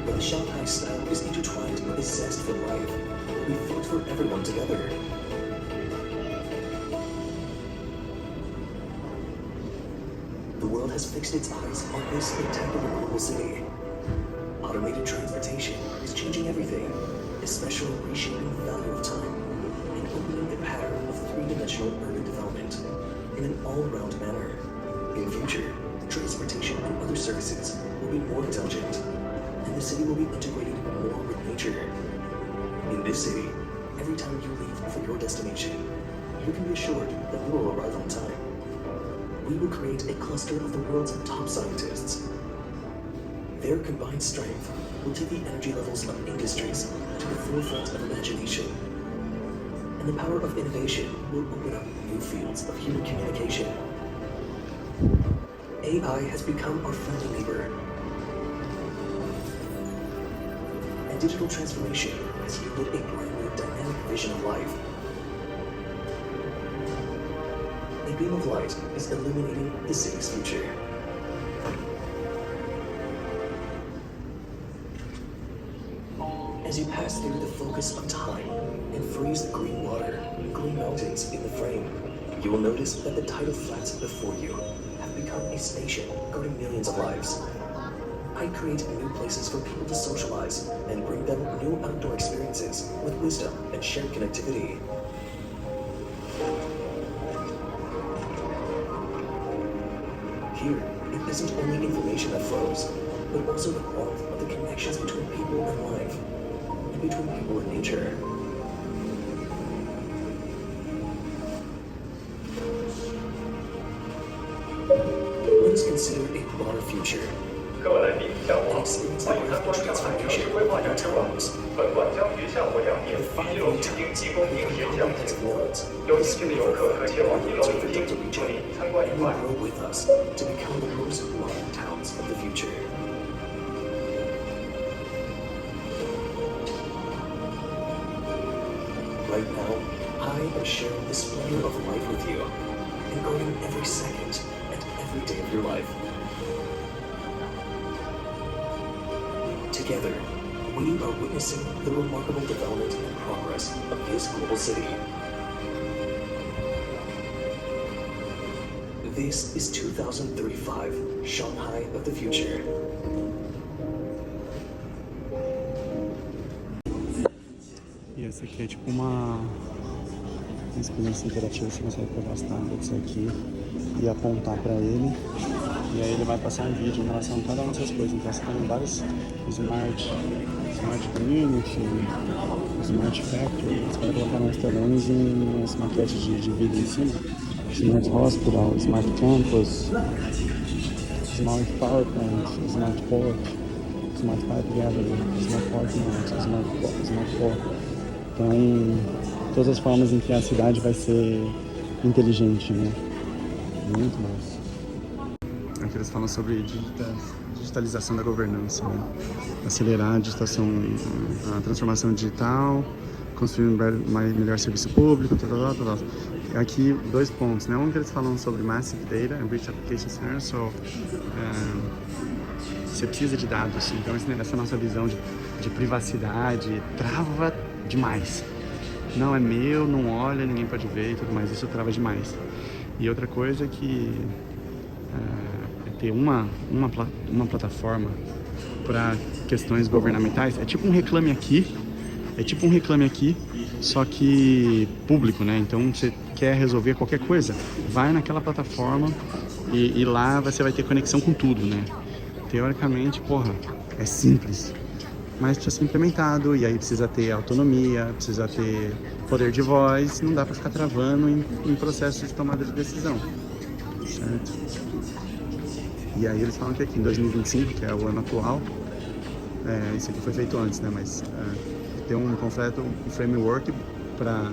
where the Shanghai style is intertwined with the zest for life, we fought for everyone together. The world has fixed its eyes on this spectacular global city. Automated transportation is changing everything, especially reshaping the value of time and opening the pattern of three-dimensional urban development in an all-round manner. In future, transportation and other services will be more intelligent, and the city will be integrated more with nature. In this city, every time you leave for your destination, you can be assured that you will arrive on time. We will create a cluster of the world's top scientists. Their combined strength will take the energy levels of industries to the forefront of imagination. And the power of innovation will open up new fields of human communication. AI has become our friendly neighbor. and digital transformation has yielded a brand new dynamic vision of life. A beam of light is illuminating the city's future. As you pass through the focus of time and freeze the green water, green mountains in the frame, you will notice that the tidal flats before you have become a station guarding millions of lives. I create new places for people to socialize and bring them new outdoor experiences with wisdom and shared connectivity. Here, it isn't only information that flows, but also the warmth of the connections between people and life, and between people and nature. Let us consider a broader future. 各位来宾，下午好， Experience 欢 the 迎参观 rapid 上海城市 transformation 规划 of 展 our 示馆。 towns. 本馆将于下午2点 The 于 five 1楼 main 进行 towns 极光 of 映 the 学项目节 comprehensive 目。 nodes 有兴趣的游客可前往1楼进行助理参观一 and 块 will。grow with us to become the most modern towns of the future. Right now, I am sharing the splendor of life with you, and guarding every second and every day of your life. Together, we are witnessing the remarkable development and progress of this global city. This is 2035, Shanghai of the future. E essa aqui é tipo uma experiência interativa. Você consegue pegar os tablets aqui e apontar para ele, e aí ele vai passar um vídeo em relação a cada uma dessas coisas. Então você tem vários smart community, smart factory. Você pode colocar no restaurante umas maquetes de vida em cima. Smart hospital, smart campus, smart power plant, smart port, smart pipe gathering, smart parking lot, smart port. Então, todas as formas em que a cidade vai ser inteligente, né? Muito mais. Aqui eles falam sobre digitalização da governança, né? Acelerar a transformação digital, construir um melhor serviço público, tal. Aqui, 2 pontos, né? Um que eles falam sobre Massive Data and Rich Application Center, você precisa de dados, então essa nossa visão de privacidade trava demais. Não é meu, não olha, ninguém pode ver e tudo mais, isso trava demais. E outra coisa é que ter uma plataforma para questões governamentais é tipo um reclame aqui, só que público, né? Então você quer resolver qualquer coisa, vai naquela plataforma e lá você vai ter conexão com tudo, né? Teoricamente, é simples, mas precisa ser implementado, e aí precisa ter autonomia, precisa ter poder de voz, não dá para ficar travando em processo de tomada de decisão, certo? E aí eles falam que aqui em 2025, que é o ano atual, isso aqui foi feito antes, né? Mas tem um completo framework para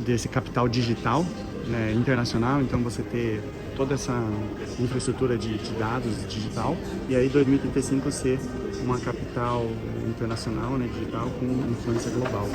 desse capital digital, né, internacional. Então você ter toda essa infraestrutura de dados digital, e aí 2035 ser uma capital internacional, né, digital, com influência global.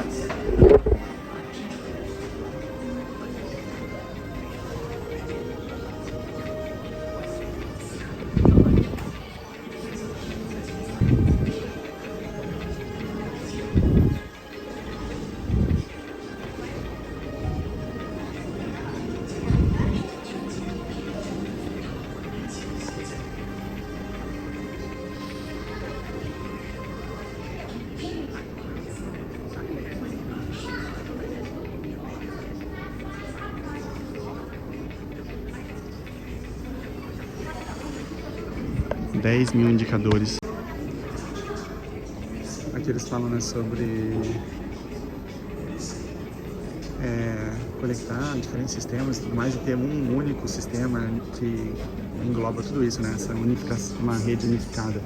$10 mil indicadores. Aqui eles falam, né, sobre conectar diferentes sistemas e tudo mais, e ter um único sistema que engloba tudo isso, né? Essa unificação, uma rede unificada.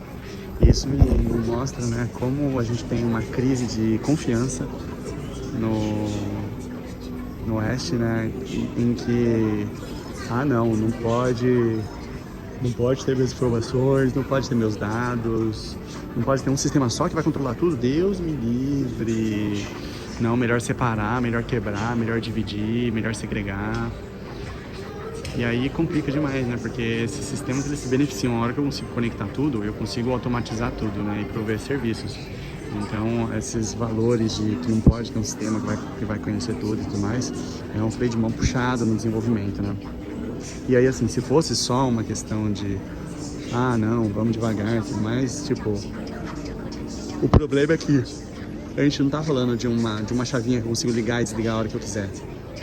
E isso me mostra, né, como a gente tem uma crise de confiança no Oeste, né, em que não pode Não pode ter minhas informações, não pode ter meus dados, não pode ter um sistema só que vai controlar tudo. Deus me livre. Não, melhor separar, melhor quebrar, melhor dividir, melhor segregar. E aí complica demais, né? Porque esses sistemas, eles se beneficiam. A hora que eu consigo conectar tudo, eu consigo automatizar tudo, né? E prover serviços. Então, esses valores de que não pode ter um sistema que vai conhecer tudo e tudo mais, é um freio de mão puxado no desenvolvimento, né? E aí, assim, se fosse só uma questão de ah, não, vamos devagar e tudo mais, tipo, o problema é que a gente não tá falando de uma chavinha que eu consigo ligar e desligar a hora que eu quiser.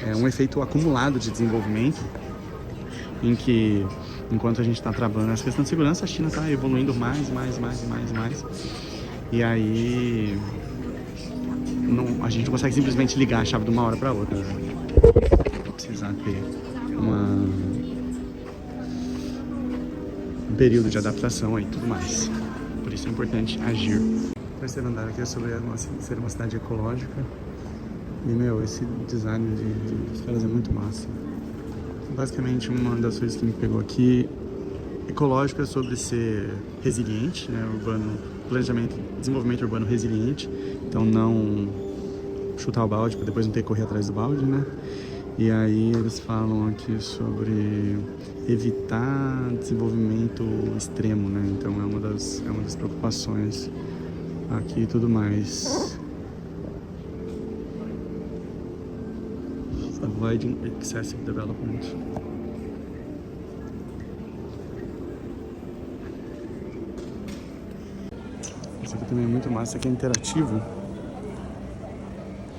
É um efeito acumulado de desenvolvimento em que, enquanto a gente está travando essa questão de segurança, a China está evoluindo mais. E aí, a gente não consegue simplesmente ligar a chave de uma hora para outra. Né? Vai precisar ter um período de adaptação aí e tudo mais. Por isso é importante agir. O terceiro andar aqui é sobre ser uma cidade ecológica. E, meu, esse design dos caras é muito massa. Basicamente, uma das coisas que me pegou aqui, ecológico é sobre ser resiliente, né? Urbano, planejamento, desenvolvimento urbano resiliente. Então, não chutar o balde para depois não ter que correr atrás do balde, né? E aí eles falam aqui sobre evitar desenvolvimento extremo, né? Então, é uma das preocupações aqui e tudo mais. Avoiding excessive development. Isso aqui também é muito massa, isso aqui é interativo.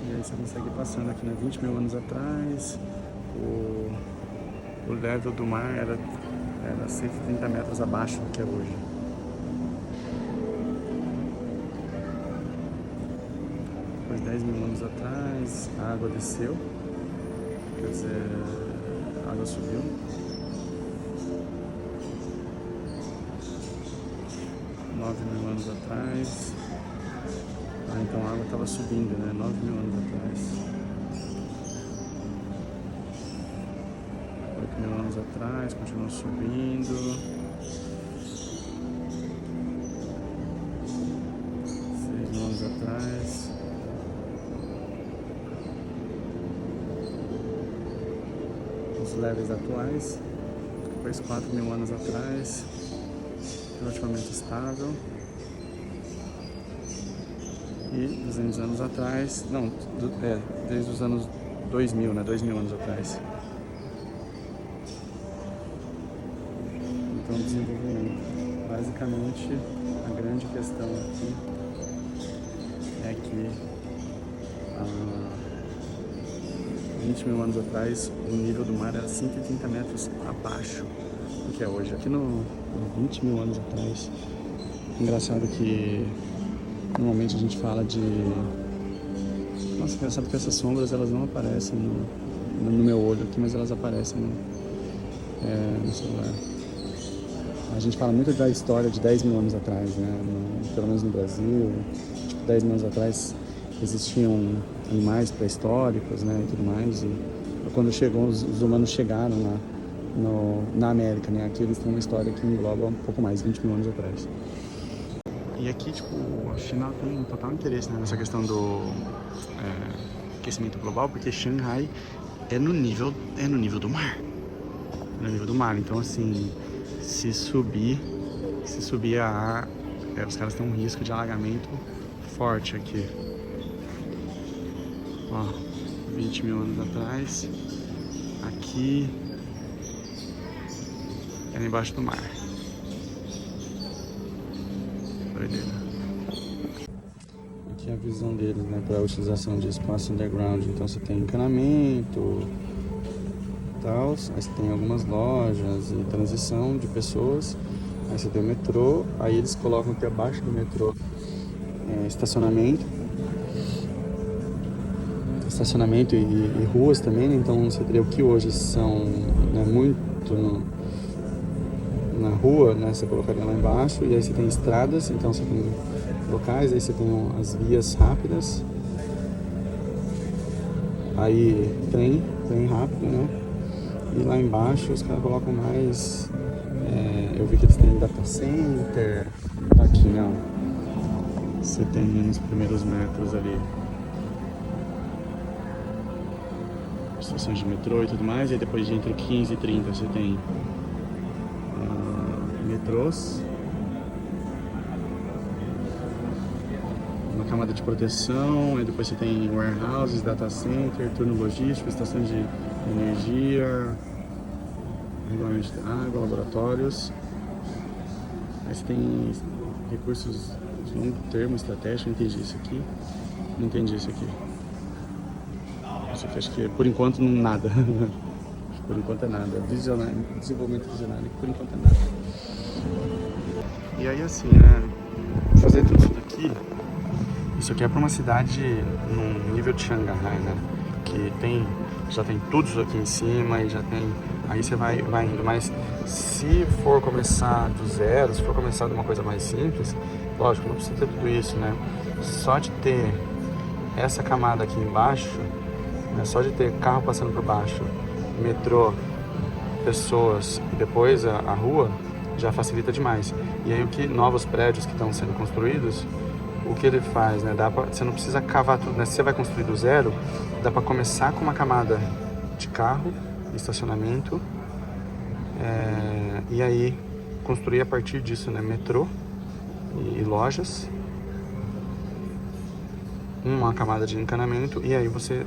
E aí você consegue ir passando aqui, né? 20 mil anos atrás, o level do mar era 130 metros abaixo do que é hoje. Depois 10 mil anos atrás, a água desceu. Quer dizer, a água subiu. $9.000 anos atrás. Então a água estava subindo, né? 9.000 anos atrás. 8.000 anos atrás, continua subindo. 6.000 anos atrás. Levels atuais, depois 4.000 anos atrás, relativamente estável, e 200 anos atrás, não, desde os anos 2000, né, 2.000 anos atrás. Então, desenvolvimento. Basicamente, a grande questão aqui é que 20.000 anos atrás, o nível do mar era 130 metros abaixo do que é hoje. Aqui no 20.000 anos atrás, engraçado que normalmente a gente fala de... Nossa, engraçado que essas sombras, elas não aparecem no meu olho aqui, mas elas aparecem no celular. A gente fala muito da história de 10.000 anos atrás, né? Pelo menos no Brasil, tipo, 10.000 anos atrás existiam animais pré-históricos, né, e tudo mais, e quando os humanos chegaram lá na América, né, aqui eles têm uma história que engloba um pouco mais, 20.000 anos atrás. E aqui, tipo, a China tem um total interesse, né, nessa questão do aquecimento global, porque Shanghai é no nível do mar. É no nível do mar, então assim, se subir os caras têm um risco de alagamento forte aqui. Ó, 20.000 anos atrás, aqui era embaixo do mar. Doideira. Aqui é a visão deles, né, para a utilização de espaço underground. Então você tem encanamento, tal, aí você tem algumas lojas e transição de pessoas. Aí você tem o metrô, aí eles colocam aqui abaixo do metrô estacionamento e ruas também, né? Então você teria o que hoje são, né, muito na rua, né? Você colocaria lá embaixo, e aí você tem estradas, então você tem locais, aí você tem as vias rápidas, aí trem rápido, né? E lá embaixo os caras colocam mais Eu vi que eles têm data center. Aqui não. Você tem nos primeiros metros ali estações de metrô e tudo mais. E aí depois de entre 15 e 30 você tem metrôs. Uma camada de proteção, aí depois você tem warehouses, data center, turno logístico, estações de energia, regulamento de água, laboratórios. Aí você tem recursos de longo termo, estratégico. Não entendi isso aqui. Não entendi isso aqui. Isso aqui acho que por enquanto não nada. Por enquanto é nada. Desenvolvimento visionário, por enquanto é nada. E aí assim, né? Fazer tudo isso daqui. Isso aqui é para uma cidade no nível de Xangai, né? Que já tem tudo isso aqui em cima e já tem... Aí você vai indo, mas se for começar do zero, se for começar de uma coisa mais simples, lógico, não precisa ter tudo isso, né? Só de ter essa camada aqui embaixo, né? Só de ter carro passando por baixo, metrô, pessoas e depois a rua, já facilita demais. E aí novos prédios que estão sendo construídos, o que ele faz, né? Você não precisa cavar tudo, né? Se você vai construir do zero, dá para começar com uma camada de carro, estacionamento, e aí construir a partir disso, né? Metrô e lojas, uma camada de encanamento, e aí você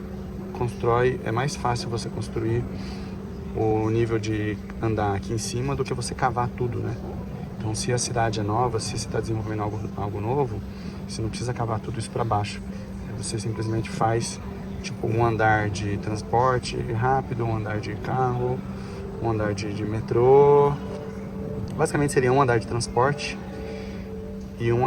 constrói. É mais fácil você construir o nível de andar aqui em cima do que você cavar tudo, né? Então, se a cidade é nova, se você está desenvolvendo algo novo, você não precisa cavar tudo isso para baixo. Você simplesmente faz tipo um andar de transporte rápido, um andar de carro, um andar de metrô. Basicamente seria um andar de transporte e um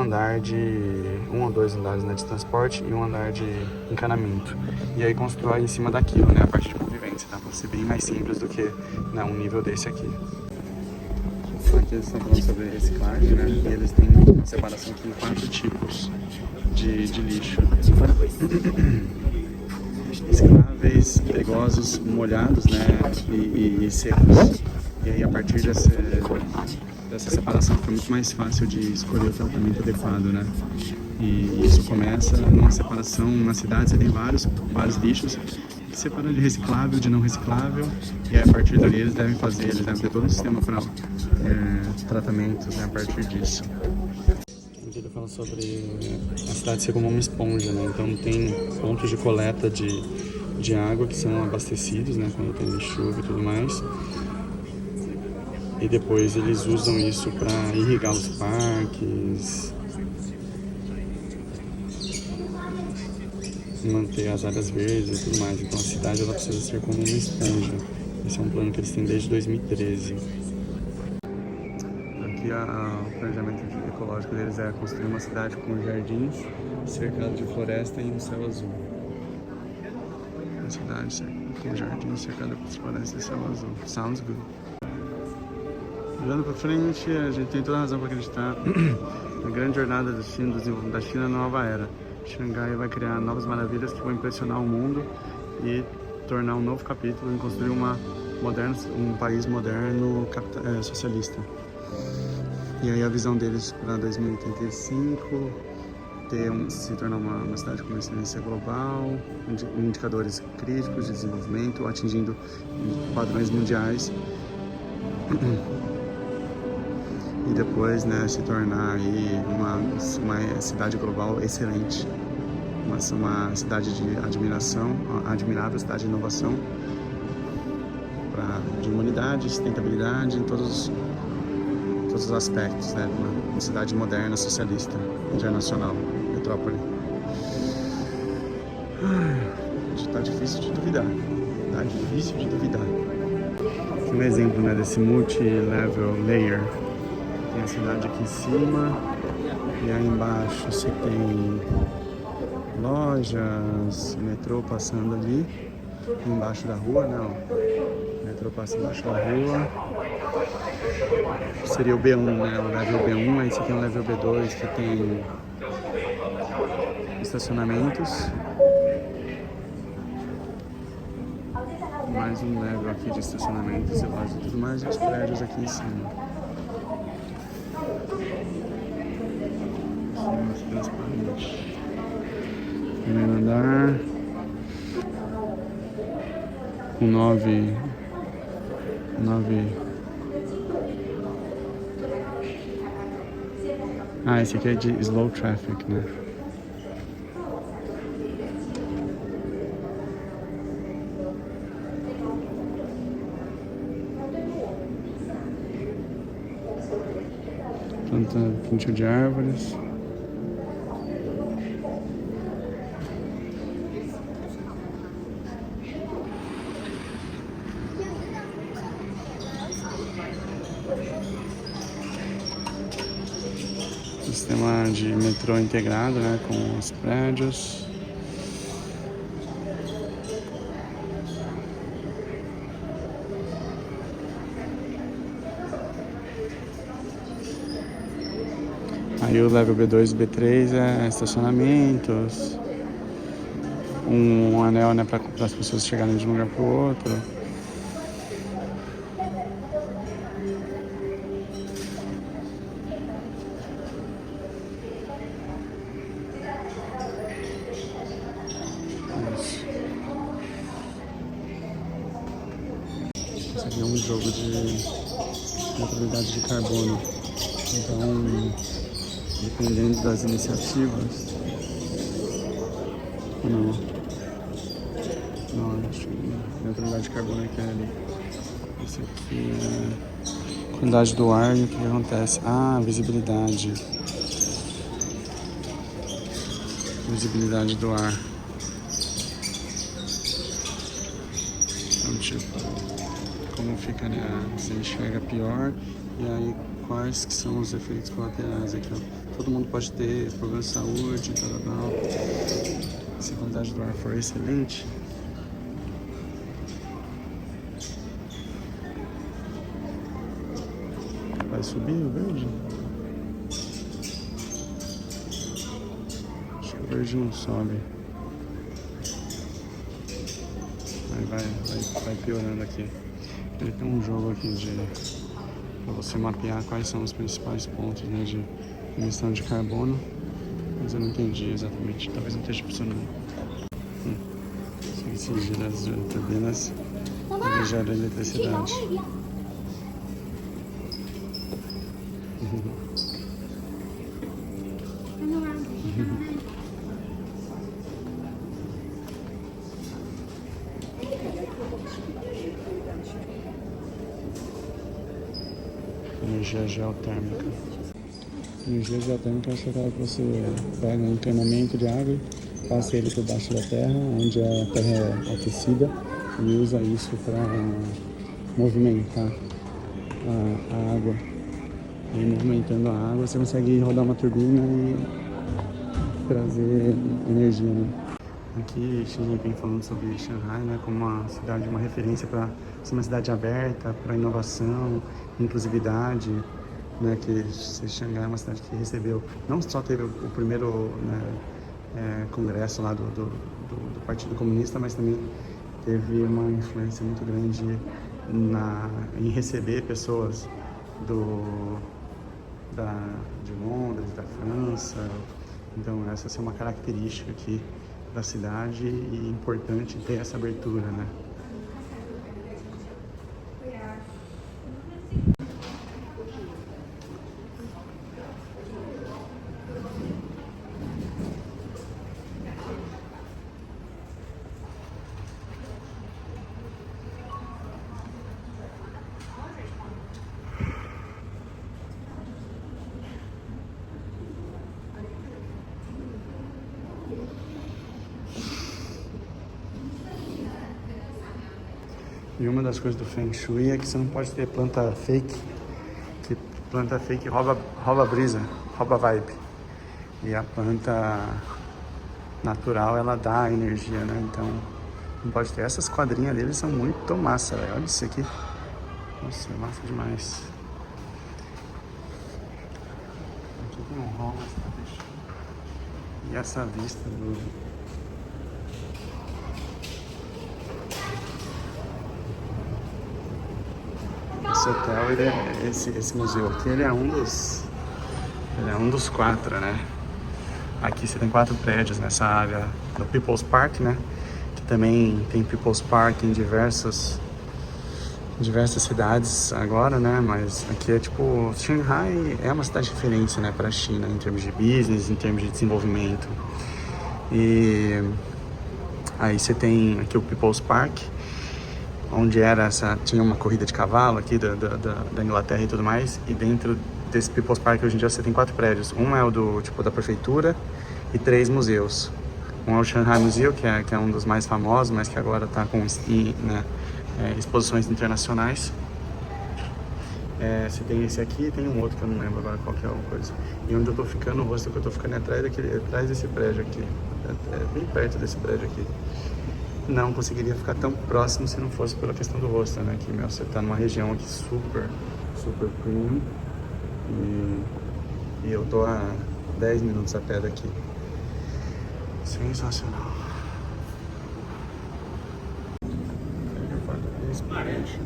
ou dois andares, né, de transporte e um andar de encanamento. E aí constrói em cima daquilo, né, a parte de convivência, tá? Pra ser bem mais simples do que, né, um nível desse aqui. Aqui eles estão falando sobre reciclagem, né? E eles têm uma separação aqui em 4 tipos de lixo. Recicláveis, perigosos, molhados, né? E secos. E aí a partir dessa separação fica muito mais fácil de escolher o tratamento adequado, né? E isso começa numa separação. Na cidade você tem vários lixos, separando de reciclável, de não reciclável, e aí, a partir dali eles devem ter todo um sistema para tratamentos, né, a partir disso. Aqui ele fala sobre a cidade ser como uma esponja, né? Então tem pontos de coleta de água que são abastecidos, né, quando tem chuva e tudo mais, e depois eles usam isso para irrigar os parques, manter as áreas verdes e tudo mais. Então a cidade ela precisa ser como uma esponja. Esse é um plano que eles têm desde 2013. Aqui o planejamento ecológico deles é construir uma cidade com jardins, cercado de floresta e um céu azul. Uma cidade com jardins, cercada por floresta e céu azul. Sounds good. Olhando para frente, a gente tem toda a razão para acreditar na grande jornada do desenvolvimento da China na nova era. Xangai vai criar novas maravilhas que vão impressionar o mundo e tornar um novo capítulo em construir um país moderno socialista. E aí a visão deles para 2085, se tornar uma cidade com excelência global, indicadores críticos de desenvolvimento, atingindo padrões mundiais. E depois, né, se tornar aí uma cidade global excelente, uma cidade de admirável cidade de inovação, de humanidade, sustentabilidade em todos os aspectos, né, uma cidade moderna, socialista, internacional, metrópole. Tá difícil de duvidar, Um exemplo, né, desse multi-level layer. Tem a cidade aqui em cima e aí embaixo você tem lojas, metrô passando ali embaixo da rua, né? O metrô passa embaixo da rua. Seria o B1, né? O level B1, aí você tem o level B2 que tem estacionamentos. mais um level aqui de estacionamentos e lojas e tudo mais, e os prédios aqui em cima. Transparente. Primeiro andar. Com 9. Ah, esse aqui é de slow traffic, né? Plantio de árvores. Sistema de metrô integrado, né, com os prédios. Aí o level B2 e B3 é estacionamentos, um anel, né, para as pessoas chegarem de um lugar para o outro. Isso. Esse aqui é um jogo de neutralidade de carbono. Então, dependendo das iniciativas, não, acho que neutralidade de carbono é aquele ali. Esse aqui é qualidade do ar e o que acontece? Ah, visibilidade. Visibilidade do ar. Então, tipo, como fica, né? Você enxerga pior, e aí quais que são os efeitos colaterais aqui, ó. Todo mundo pode ter problema de saúde, tal. Se a qualidade do ar for excelente, vai subir o verde? Acho que o verde não sobe. Aí vai piorando aqui. Ele tem um jogo aqui para você mapear quais são os principais pontos, né, de emissão de carbono, mas eu não entendi exatamente, talvez não esteja funcionando. Esse giro das turbinas ele gera eletricidade. Energia geotérmica. Energia geotérmica é aquela que você pega um encanamento de água, passa ele por baixo da terra, onde a terra é aquecida, e usa isso para movimentar a água. E movimentando a água, você consegue rodar uma turbina e trazer energia, né? Aqui, Xi Jinping falando sobre Xangai, né, como uma cidade, uma referência para ser uma cidade aberta, para inovação, inclusividade, né, que Xangai é uma cidade que recebeu, não só teve o primeiro, né, congresso lá do Partido Comunista, mas também teve uma influência muito grande em receber pessoas de Londres, da França. Então essa é uma característica aqui da cidade e importante ter essa abertura, né? E uma das coisas do Feng Shui é que você não pode ter planta fake, que planta fake rouba brisa, rouba vibe. E a planta natural, ela dá energia, né? Então, não pode ter. Essas quadrinhas deles são muito massa, velho. Olha isso aqui. Nossa, é massa demais. Aqui tem um hall, mas tá fechado. E essa vista do... Esse hotel, esse museu aqui, ele é um dos 4, né? Aqui você tem 4 prédios nessa área do People's Park, né? Que também tem People's Park em diversas cidades agora, né? Mas aqui é tipo, Shanghai é uma cidade de referência, né, para a China em termos de business, em termos de desenvolvimento. E aí você tem aqui o People's Park, onde tinha uma corrida de cavalo aqui da Inglaterra e tudo mais. E dentro desse People's Park hoje em dia você tem 4 prédios. Um é o da prefeitura e 3 museus. Um é o Shanghai Museum, que é um dos mais famosos, mas que agora está com exposições internacionais. Você tem esse aqui e tem um outro que eu não lembro agora qual que é a coisa. E onde eu tô ficando, o rosto que eu tô ficando é atrás desse prédio aqui. Bem perto desse prédio aqui. Não conseguiria ficar tão próximo se não fosse pela questão do rosto, né? Que, você tá numa região aqui super, super premium. E eu tô a 10 minutos a pé daqui. Sensacional. Esse prédio.